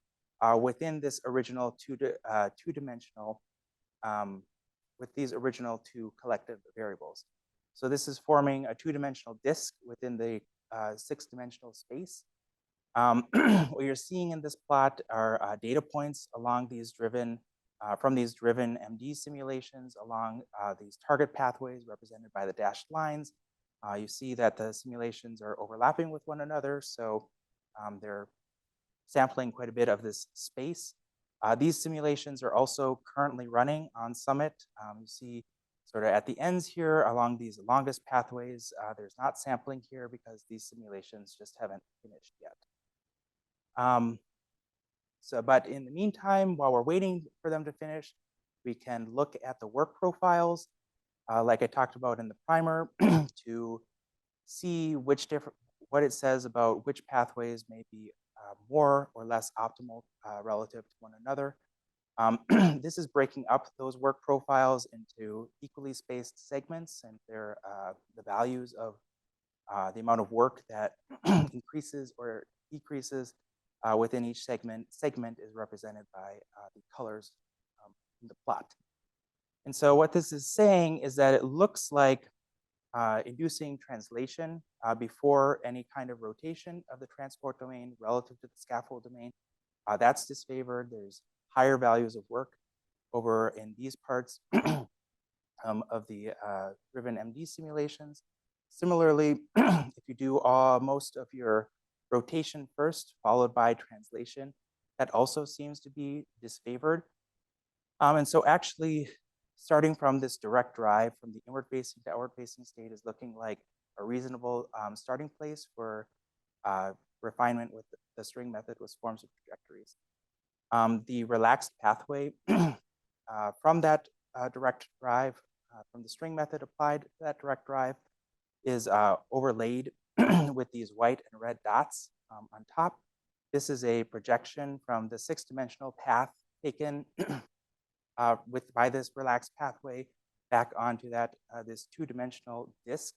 within this original two-dimensional, with these original two collective variables. So this is forming a two-dimensional disk within the six-dimensional space. What you're seeing in this plot are data points along these driven, from these driven MD simulations along these target pathways represented by the dashed lines. You see that the simulations are overlapping with one another, so they're sampling quite a bit of this space. These simulations are also currently running on Summit. You see sort of at the ends here along these longest pathways, there's not sampling here because these simulations just haven't finished yet. But in the meantime, while we're waiting for them to finish, we can look at the work profiles, like I talked about in the primer, to see what it says about which pathways may be more or less optimal relative to one another. This is breaking up those work profiles into equally spaced segments, and they're the values of the amount of work that increases or decreases within each segment. Segment is represented by the colors in the plot. And so what this is saying is that it looks like inducing translation before any kind of rotation of the transport domain relative to the scaffold domain. That's disfavored. There's higher values of work over in these parts of the driven MD simulations. Similarly, if you do most of your rotation first, followed by translation, that also seems to be disfavored. And so actually, starting from this direct drive from the inward-facing to outward-facing state is looking like a reasonable starting place for refinement with the string method with forms of trajectories. The relaxed pathway from that direct drive, from the string method applied to that direct drive, is overlaid with these white and red dots on top. This is a projection from the six-dimensional path taken by this relaxed pathway back onto that this two-dimensional disk.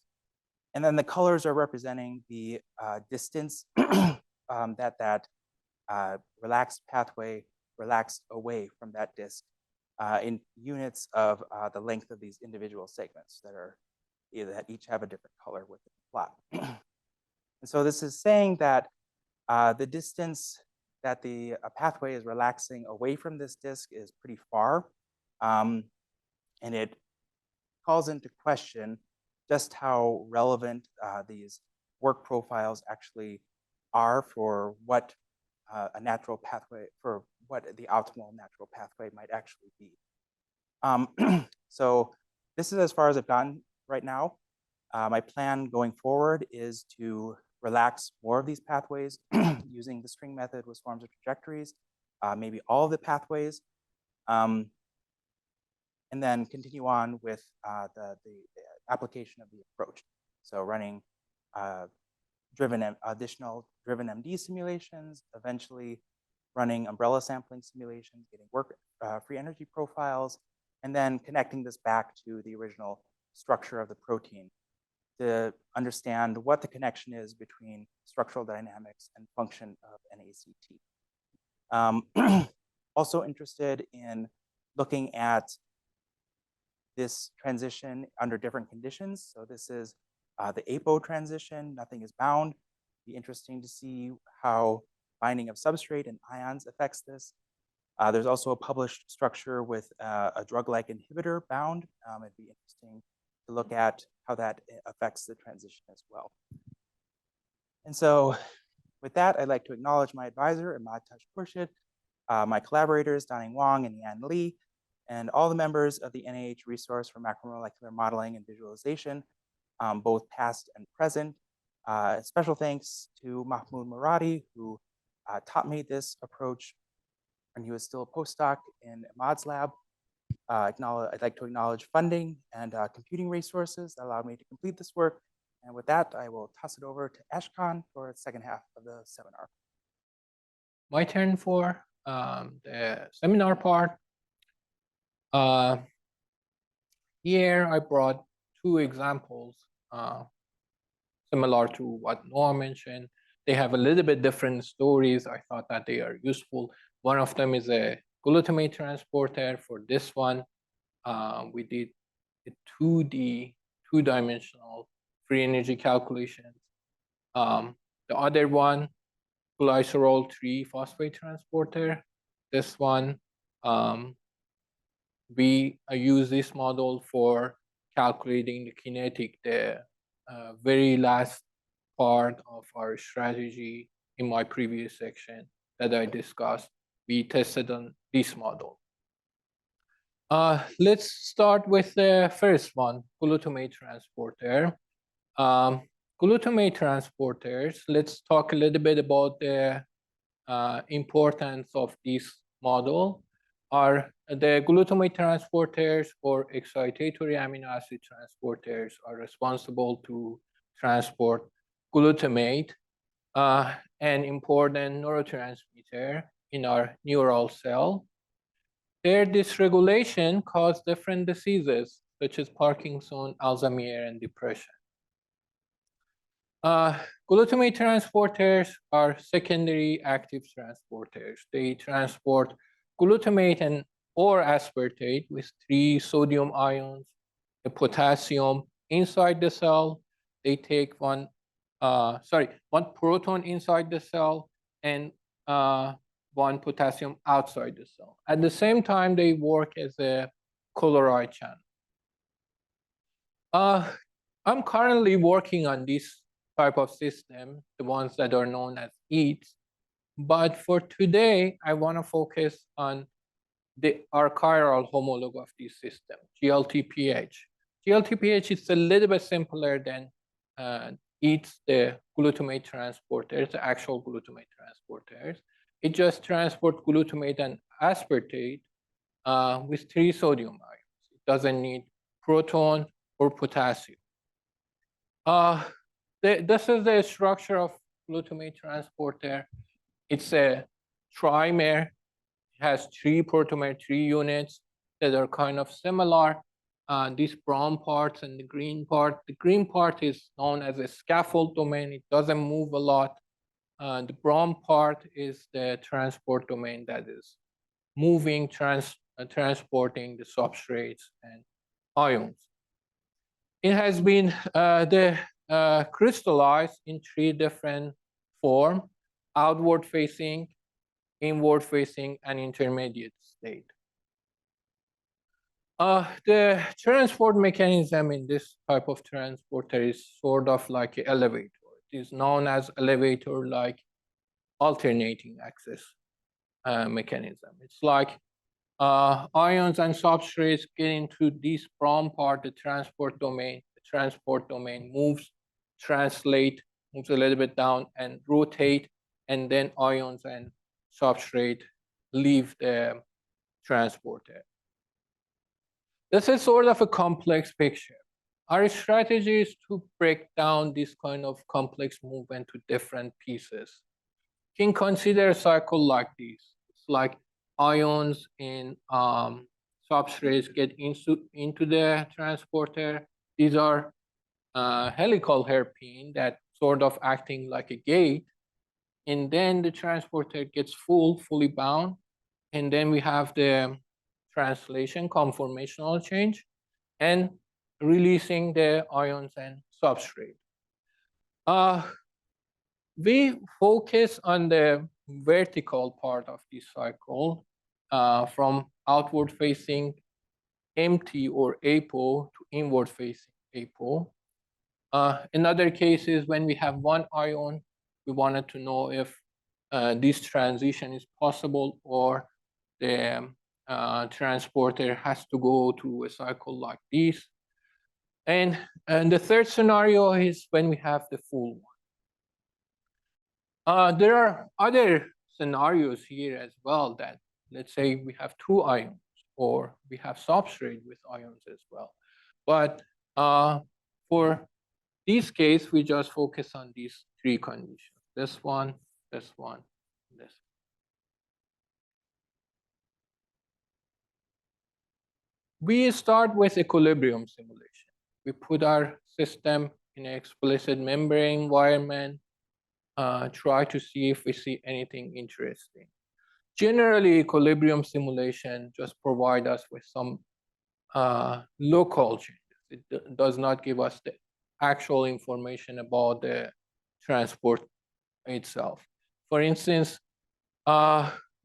And then the colors are representing the distance that relaxed pathway relaxed away from that disk in units of the length of these individual segments that each have a different color within the plot. And so this is saying that the distance that the pathway is relaxing away from this disk is pretty far. And it calls into question just how relevant these work profiles actually are for what a natural pathway, for what the optimal natural pathway might actually be. So this is as far as I've gotten right now. My plan going forward is to relax more of these pathways using the string method with forms of trajectories, maybe all of the pathways, and then continue on with the application of the approach. So running additional driven MD simulations, eventually running umbrella sampling simulations, getting work free energy profiles, and then connecting this back to the original structure of the protein to understand what the connection is between structural dynamics and function of NACT. Also interested in looking at this transition under different conditions. So this is the apo transition, nothing is bound. Be interesting to see how binding of substrate and ions affects this. There's also a published structure with a drug-like inhibitor bound. It'd be interesting to look at how that affects the transition as well. And so with that, I'd like to acknowledge my advisor, Ahmad Taj-Khurshid, my collaborators, Daning Wang and Yan Li, and all the members of the NIH resource for macromolecular modeling and visualization, both past and present. Special thanks to Mahmoud Muradi, who taught me this approach when he was still a postdoc in Ahmad's lab. I'd like to acknowledge funding and computing resources that allowed me to complete this work. And with that, I will toss it over to Ashkan for the second half of the seminar. My turn for the seminar part. Here I brought two examples similar to what Noah mentioned. They have a little bit different stories. I thought that they are useful. One of them is a glutamate transporter. For this one, we did a 2D, two-dimensional free energy calculations. The other one, glycerol 3-phosphate transporter. This one, we use this model for calculating the kinetic, the very last part of our strategy in my previous section that I discussed. We tested on this model. Let's start with the first one, glutamate transporter. Glutamate transporters, let's talk a little bit about the importance of this model. The glutamate transporters or excitatory amino acid transporters are responsible to transport glutamate, an important neurotransmitter in our neural cell. Their dysregulation causes different diseases such as Parkinson, Alzheimer's, and depression. Glutamate transporters are secondary active transporters. They transport glutamate and or aspartate with 3 sodium ions, the potassium inside the cell. They take one proton inside the cell and 1 potassium outside the cell. At the same time, they work as a chloride channel. I'm currently working on this type of system, the ones that are known as EATs. But for today, I want to focus on the archiral homologue of this system, GLTPH. GLTPH is a little bit simpler than EATs, the glutamate transporters, the actual glutamate transporters. It just transports glutamate and aspartate with 3 sodium ions. It doesn't need proton or potassium. This is the structure of glutamate transporter. It's a trimer. It has 3 protomer 3 units that are kind of similar. These brown parts and the green part. The green part is known as a scaffold domain. It doesn't move a lot. The brown part is the transport domain that is moving, transporting the substrates and ions. It has been crystallized in 3 different forms: outward facing, inward facing, and intermediate state. The transport mechanism in this type of transporter is sort of like an elevator. It is known as elevator-like alternating access mechanism. It's like ions and substrates get into this brown part, the transport domain. The transport domain moves, moves a little bit down and rotate, and then ions and substrate leave the transporter. This is sort of a complex picture. Our strategy is to break down this kind of complex movement to different pieces. You can consider a cycle like this. It's like ions in substrates get into the transporter. These are helical hairpin that sort of acting like a gate. And then the transporter gets fully bound. And then we have the translation, conformational change, and releasing the ions and substrate. We focus on the vertical part of this cycle from outward facing empty or apo to inward facing apo. In other cases, when we have one ion, we wanted to know if this transition is possible or the transporter has to go through a cycle like this. And the third scenario is when we have the full one. There are other scenarios here as well that, let's say we have two ions or we have substrate with ions as well. But for this case, we just focus on these three conditions. This one, this one, this. We start with equilibrium simulation. We put our system in an explicit membrane environment, try to see if we see anything interesting. Generally, equilibrium simulation just provide us with some local changes. It does not give us the actual information about the transport itself. For instance,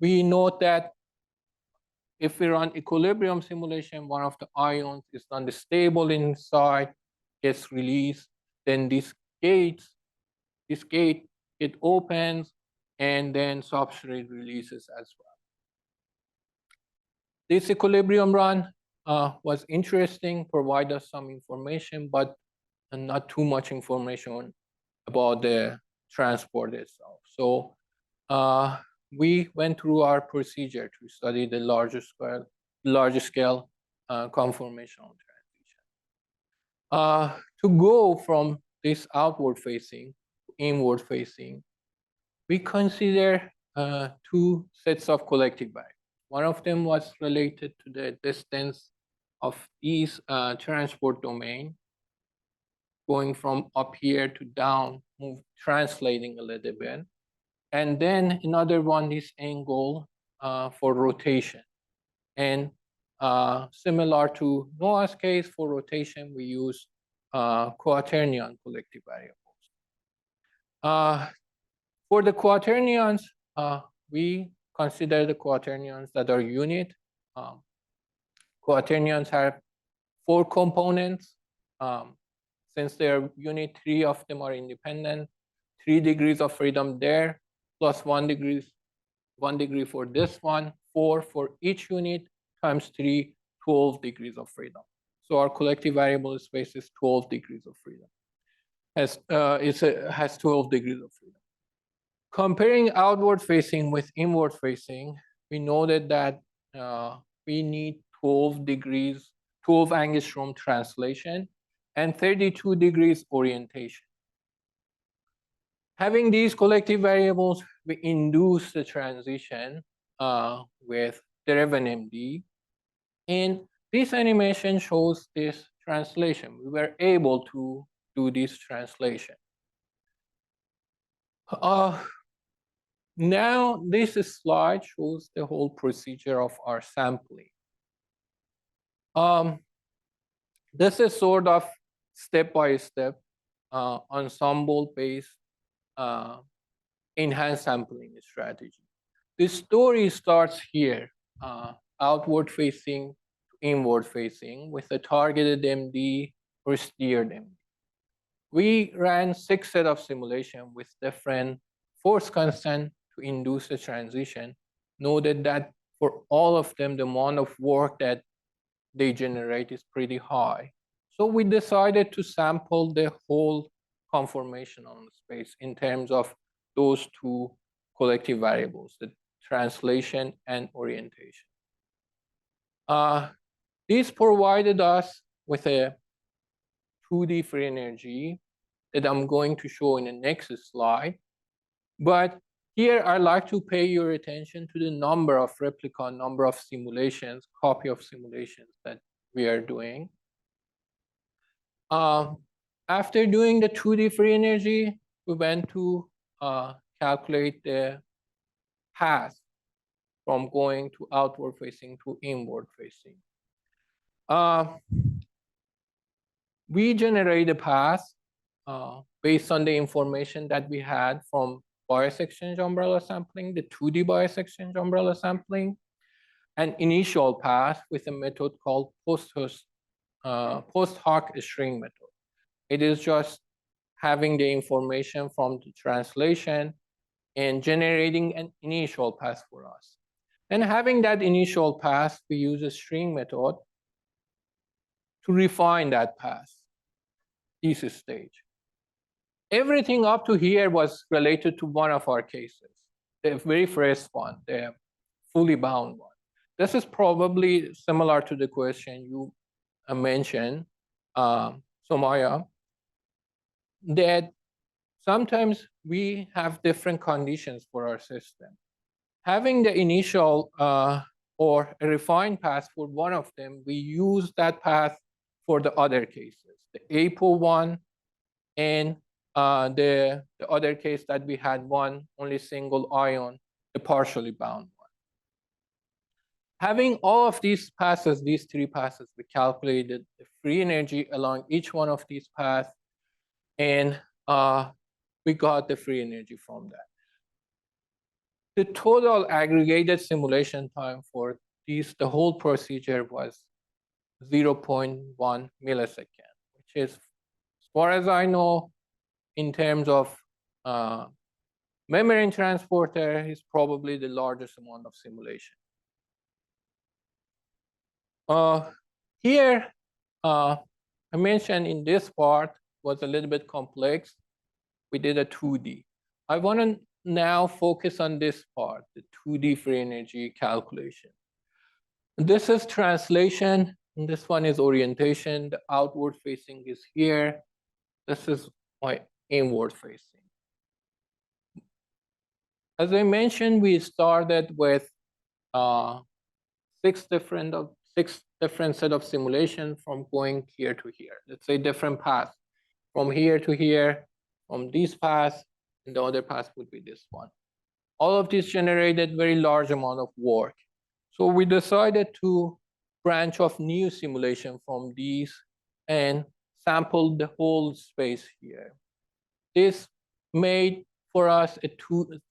we note that if we run equilibrium simulation, one of the ions is unstable inside, gets released, then this gate, it opens, and then substrate releases as well. This equilibrium run was interesting, provide us some information, but not too much information about the transport itself. So we went through our procedure to study the larger scale conformational transition. To go from this outward facing to inward facing, we consider two sets of collective variables. One of them was related to the distance of these transport domain, going from up here to down, translating a little bit. And then another one is angle for rotation. And similar to Noah's case, for rotation, we use quaternion collective variables. For the quaternions, we consider the quaternions that are unit. Quaternions have 4 components. Since they're unit, 3 of them are independent. 3 degrees of freedom there, plus 1 degree for this one, 4 for each unit, times 3, 12 degrees of freedom. So our collective variable space is 12 degrees of freedom. Has 12 degrees of freedom. Comparing outward facing with inward facing, we noted that we need 12 angstrom translation and 32 degrees orientation. Having these collective variables, we induce the transition with DerivNMD. And this animation shows this translation. We were able to do this translation. Now, this slide shows the whole procedure of our sampling. This is sort of step-by-step ensemble-based enhanced sampling strategy. The story starts here, outward facing to inward facing with a targeted MD or steered MD. We ran 6 sets of simulation with different force constant to induce a transition. Noted that for all of them, the amount of work that they generate is pretty high. So we decided to sample the whole conformational space in terms of those 2 collective variables, the translation and orientation. This provided us with a 2D free energy that I'm going to show in the next slide. But here I'd like to pay your attention to the number of replica, number of simulations, copy of simulations that we are doing. After doing the 2D free energy, we went to calculate the path from going to outward facing to inward facing. We generate a path based on the information that we had from bias exchange umbrella sampling, the 2D bias exchange umbrella sampling, an initial path with a method called post hoc string method. It is just having the information from the translation and generating an initial path for us. And having that initial path, we use a string method to refine that path, this stage. Everything up to here was related to one of our cases, the very first one, the fully bound one. This is probably similar to the question you mentioned, Somaya, that sometimes we have different conditions for our system. Having the initial or a refined path for one of them, we use that path for the other cases, the APO one and the other case that we had one only single ion, the partially bound one. Having all of these passes, these three passes, we calculated the free energy along each one of these paths, and we got the free energy from that. The total aggregated simulation time for these, the whole procedure was 0.1 millisecond, which is, as far as I know, in terms of membrane transporter, is probably the largest amount of simulation. Here, I mentioned in this part was a little bit complex. We did a 2D. I want to now focus on this part, the 2D free energy calculation. This is translation, and this one is orientation. The outward facing is here. This is my inward facing. As I mentioned, we started with six different set of simulation from going here to here. Let's say different paths from here to here, from this path, and the other path would be this one. All of this generated very large amount of work. So we decided to branch off new simulation from these and sample the whole space here. This made for us a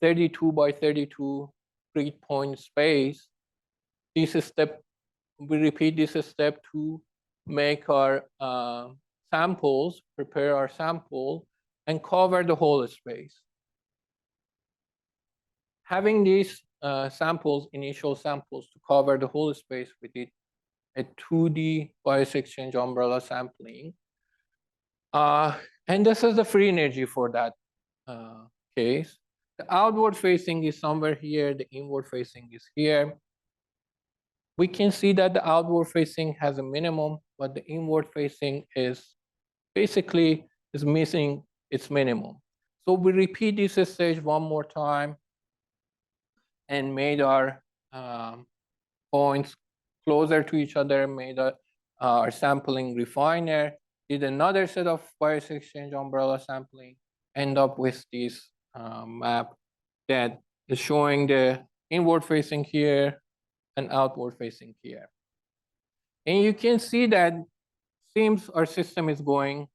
32 by 32 grid point space. This step, we repeat this step to make our samples, prepare our sample, and cover the whole space. Having these samples, initial samples to cover the whole space, we did a 2D bias exchange umbrella sampling. And this is the free energy for that case. The outward facing is somewhere here, the inward facing is here. We can see that the outward facing has a minimum, but the inward facing is basically missing its minimum. So we repeat this stage one more time and made our points closer to each other, made our sampling refiner, did another set of bias exchange umbrella sampling, end up with this map that is showing the inward facing here and outward facing here. And you can see that seems our system is going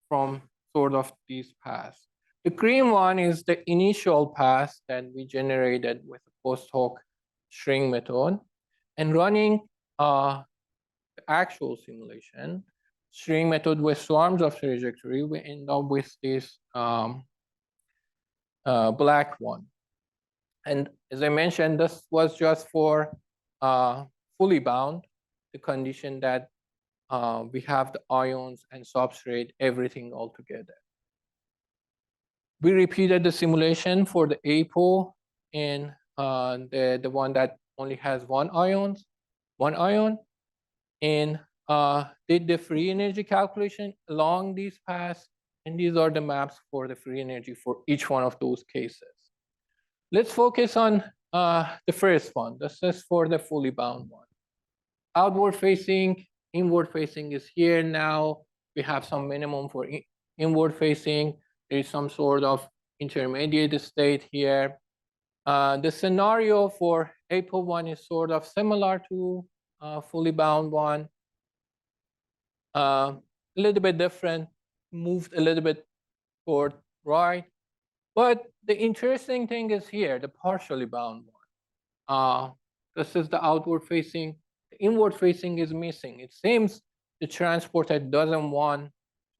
from sort of these paths. The green one is the initial path that we generated with the post hoc string method, and running the actual simulation string method with swarms of trajectory, we end up with this black one. And as I mentioned, this was just for fully bound, the condition that we have the ions and substrate, everything all together. We repeated the simulation for the APO and the one that only has one ion, and did the free energy calculation along these paths, and these are the maps for the free energy for each one of those cases. Let's focus on the first one. This is for the fully bound one. Outward facing, inward facing is here now. We have some minimum for inward facing. There is some sort of intermediate state here. The scenario for APO1 is sort of similar to fully bound one. A little bit different, moved a little bit toward right. But the interesting thing is here, the partially bound one. This is the outward facing. The inward facing is missing. It seems the transporter doesn't want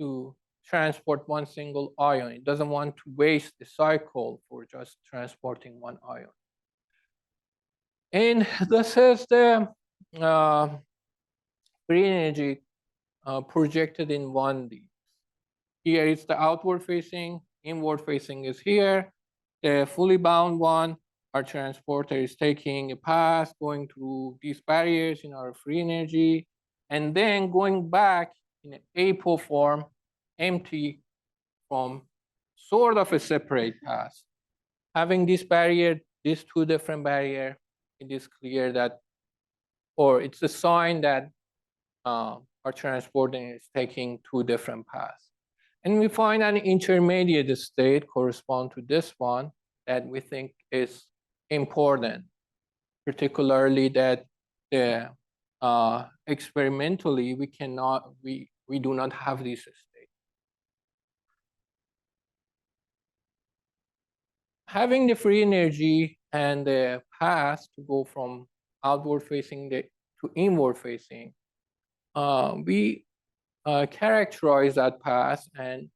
to transport one single ion. It doesn't want to waste the cycle for just transporting one ion. And this is the free energy projected in 1D. Here is the outward facing, inward facing is here. The fully bound one, our transporter is taking a path, going through these barriers in our free energy, and then going back in an APO form, empty from sort of a separate path. Having this barrier, these two different barrier, it is clear that, or it's a sign that our transporter is taking two different paths. And we find an intermediate state correspond to this one that we think is important, particularly that the experimentally we do not have this state. Having the free energy and the path to go from outward facing to inward facing, we characterize that path and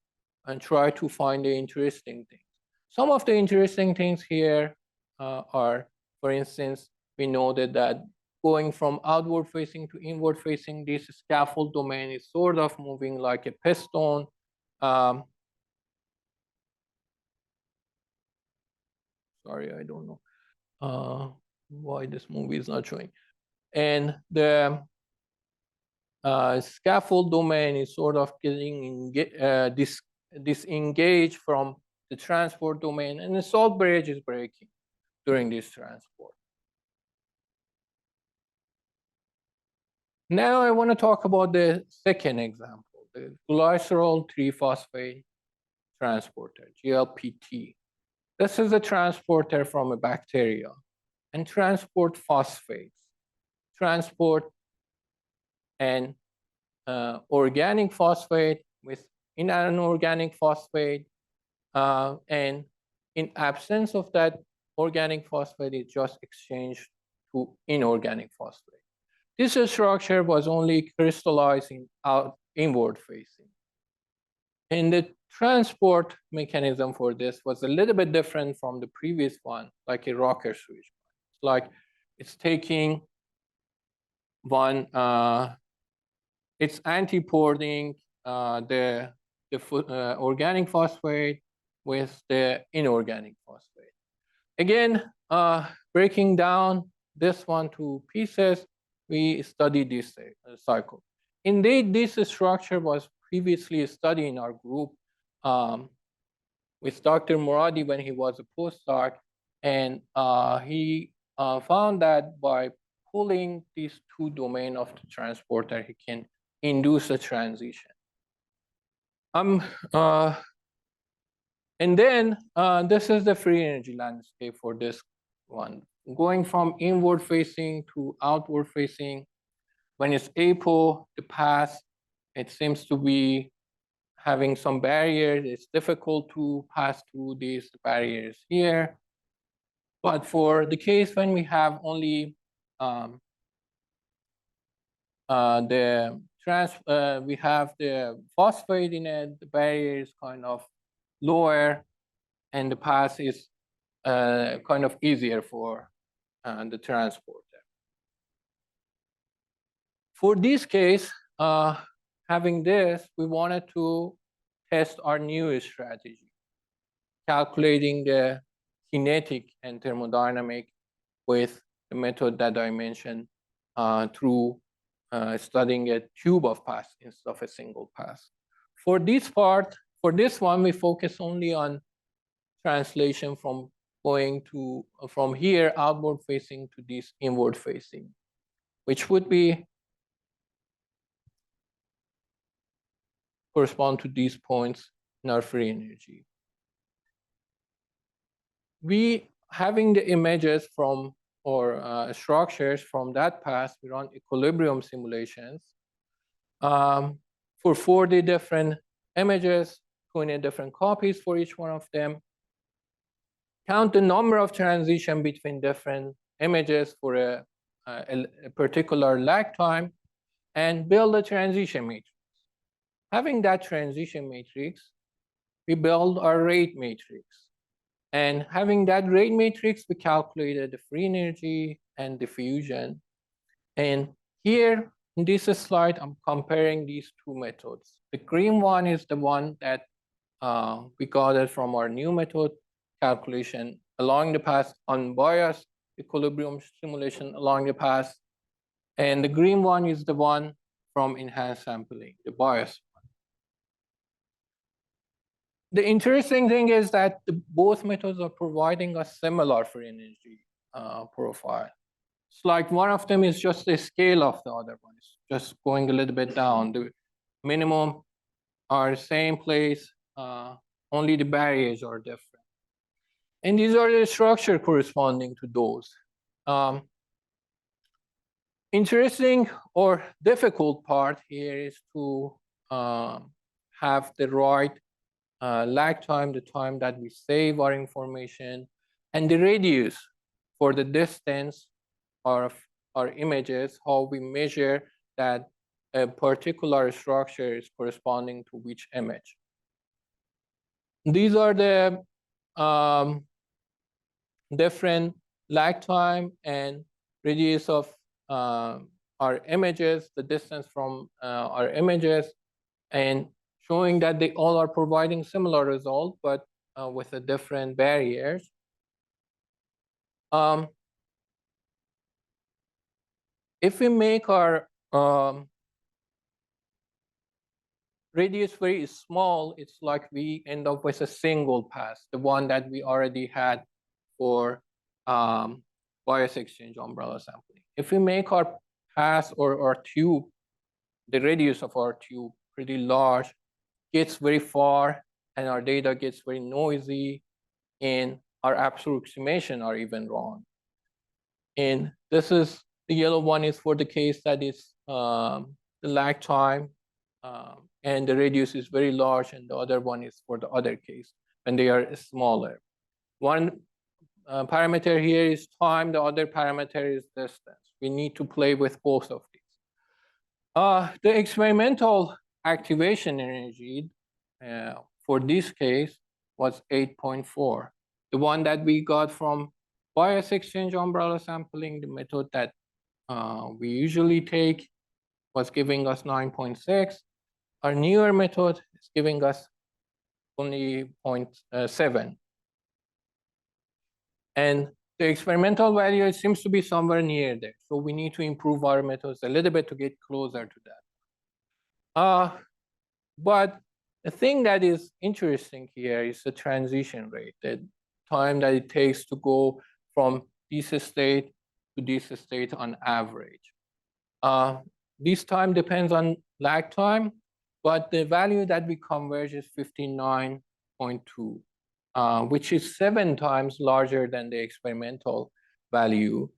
try to find the interesting things. Some of the interesting things here are, for instance, we noted that going from outward facing to inward facing, this scaffold domain is sort of moving like a piston. Sorry, I don't know why this movie is not showing. And the scaffold domain is sort of getting disengaged from the transport domain, and the salt bridge is breaking during this transport. Now I want to talk about the second example, the glycerol 3-phosphate transporter, GLPT. This is a transporter from a bacteria and transport phosphates, transport an organic phosphate with inorganic phosphate, and in absence of that organic phosphate, it just exchanged to inorganic phosphate. This structure was only crystallized in inward facing. And the transport mechanism for this was a little bit different from the previous one, like a rocker switch. It's like it's taking one, it's antiporting the organic phosphate with the inorganic phosphate. Again, breaking down this one to pieces, we studied this cycle. Indeed, this structure was previously studied in our group with Dr. Moradi when he was a postdoc, and he found that by pulling these two domains of the transporter, he can induce a transition. And then this is the free energy landscape for this one. Going from inward facing to outward facing, when it's APO, the path, it seems to be having some barriers. It's difficult to pass through these barriers here. But for the case when we have only we have the phosphate in it, the barrier is kind of lower, and the path is kind of easier for the transporter. For this case, having this, we wanted to test our new strategy, calculating the kinetic and thermodynamic with the method that I mentioned through studying a tube of paths instead of a single path. For this part, for this one, we focus only on translation from going to from here outward facing to this inward facing, which would be correspond to these points in our free energy. We having the images from or structures from that path, we run equilibrium simulations for 40 different images, 20 different copies for each one of them. Count the number of transition between different images for a particular lag time, and build a transition matrix. Having that transition matrix, we build our rate matrix. And having that rate matrix, we calculated the free energy and diffusion. And here in this slide, I'm comparing these two methods. The green one is the one that we got it from our new method calculation along the path, unbiased equilibrium simulation along the path. And the green one is the one from enhanced sampling, the biased one. The interesting thing is that both methods are providing a similar free energy profile. It's like one of them is just the scale of the other one. It's just going a little bit down. The minimum are the same place, only the barriers are different. And these are the structure corresponding to those. Interesting or difficult part here is to have the right lag time, the time that we save our information, and the radius for the distance of our images, how we measure that a particular structure is corresponding to which image. These are the different lag time and radius of our images, the distance from our images, and showing that they all are providing similar result, but with a different barriers. If we make our radius very small, it's like we end up with a single pass, the one that we already had for bias exchange umbrella sampling. If we make our pass or our tube, the radius of our tube pretty large, gets very far, and our data gets very noisy, and our approximation are even wrong. And this is the yellow one is for the case that is the lag time, and the radius is very large, and the other one is for the other case when they are smaller. One parameter here is time, the other parameter is distance. We need to play with both of these. The experimental activation energy for this case was 8.4. The one that we got from bias exchange umbrella sampling, the method that we usually take, was giving us 9.6. Our newer method is giving us only 0.7. And the experimental value seems to be somewhere near there. So we need to improve our methods a little bit to get closer to that. But the thing that is interesting here is the transition rate, the time that it takes to go from this state to this state on average. This time depends on lag time, but the value that we converge is 59.2, which is 7 times larger than the experimental value.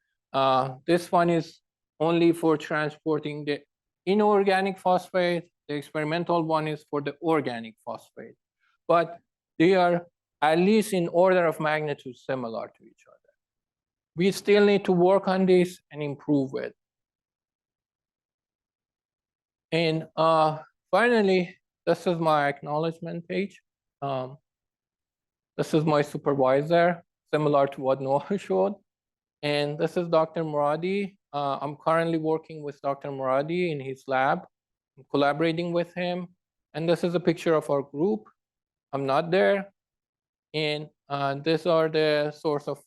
This one is only for transporting the inorganic phosphate. The experimental one is for the organic phosphate, but they are at least in order of magnitude similar to each other. We still need to work on this and improve it. And finally, this is my acknowledgement page. This is my supervisor, similar to what Noah showed. And this is Dr. Muradi. I'm currently working with Dr. Muradi in his lab. I'm collaborating with him. And this is a picture of our group. I'm not there. And these are the source of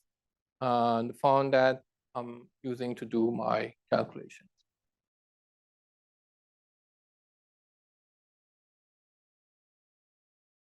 the font that I'm using to do my calculation.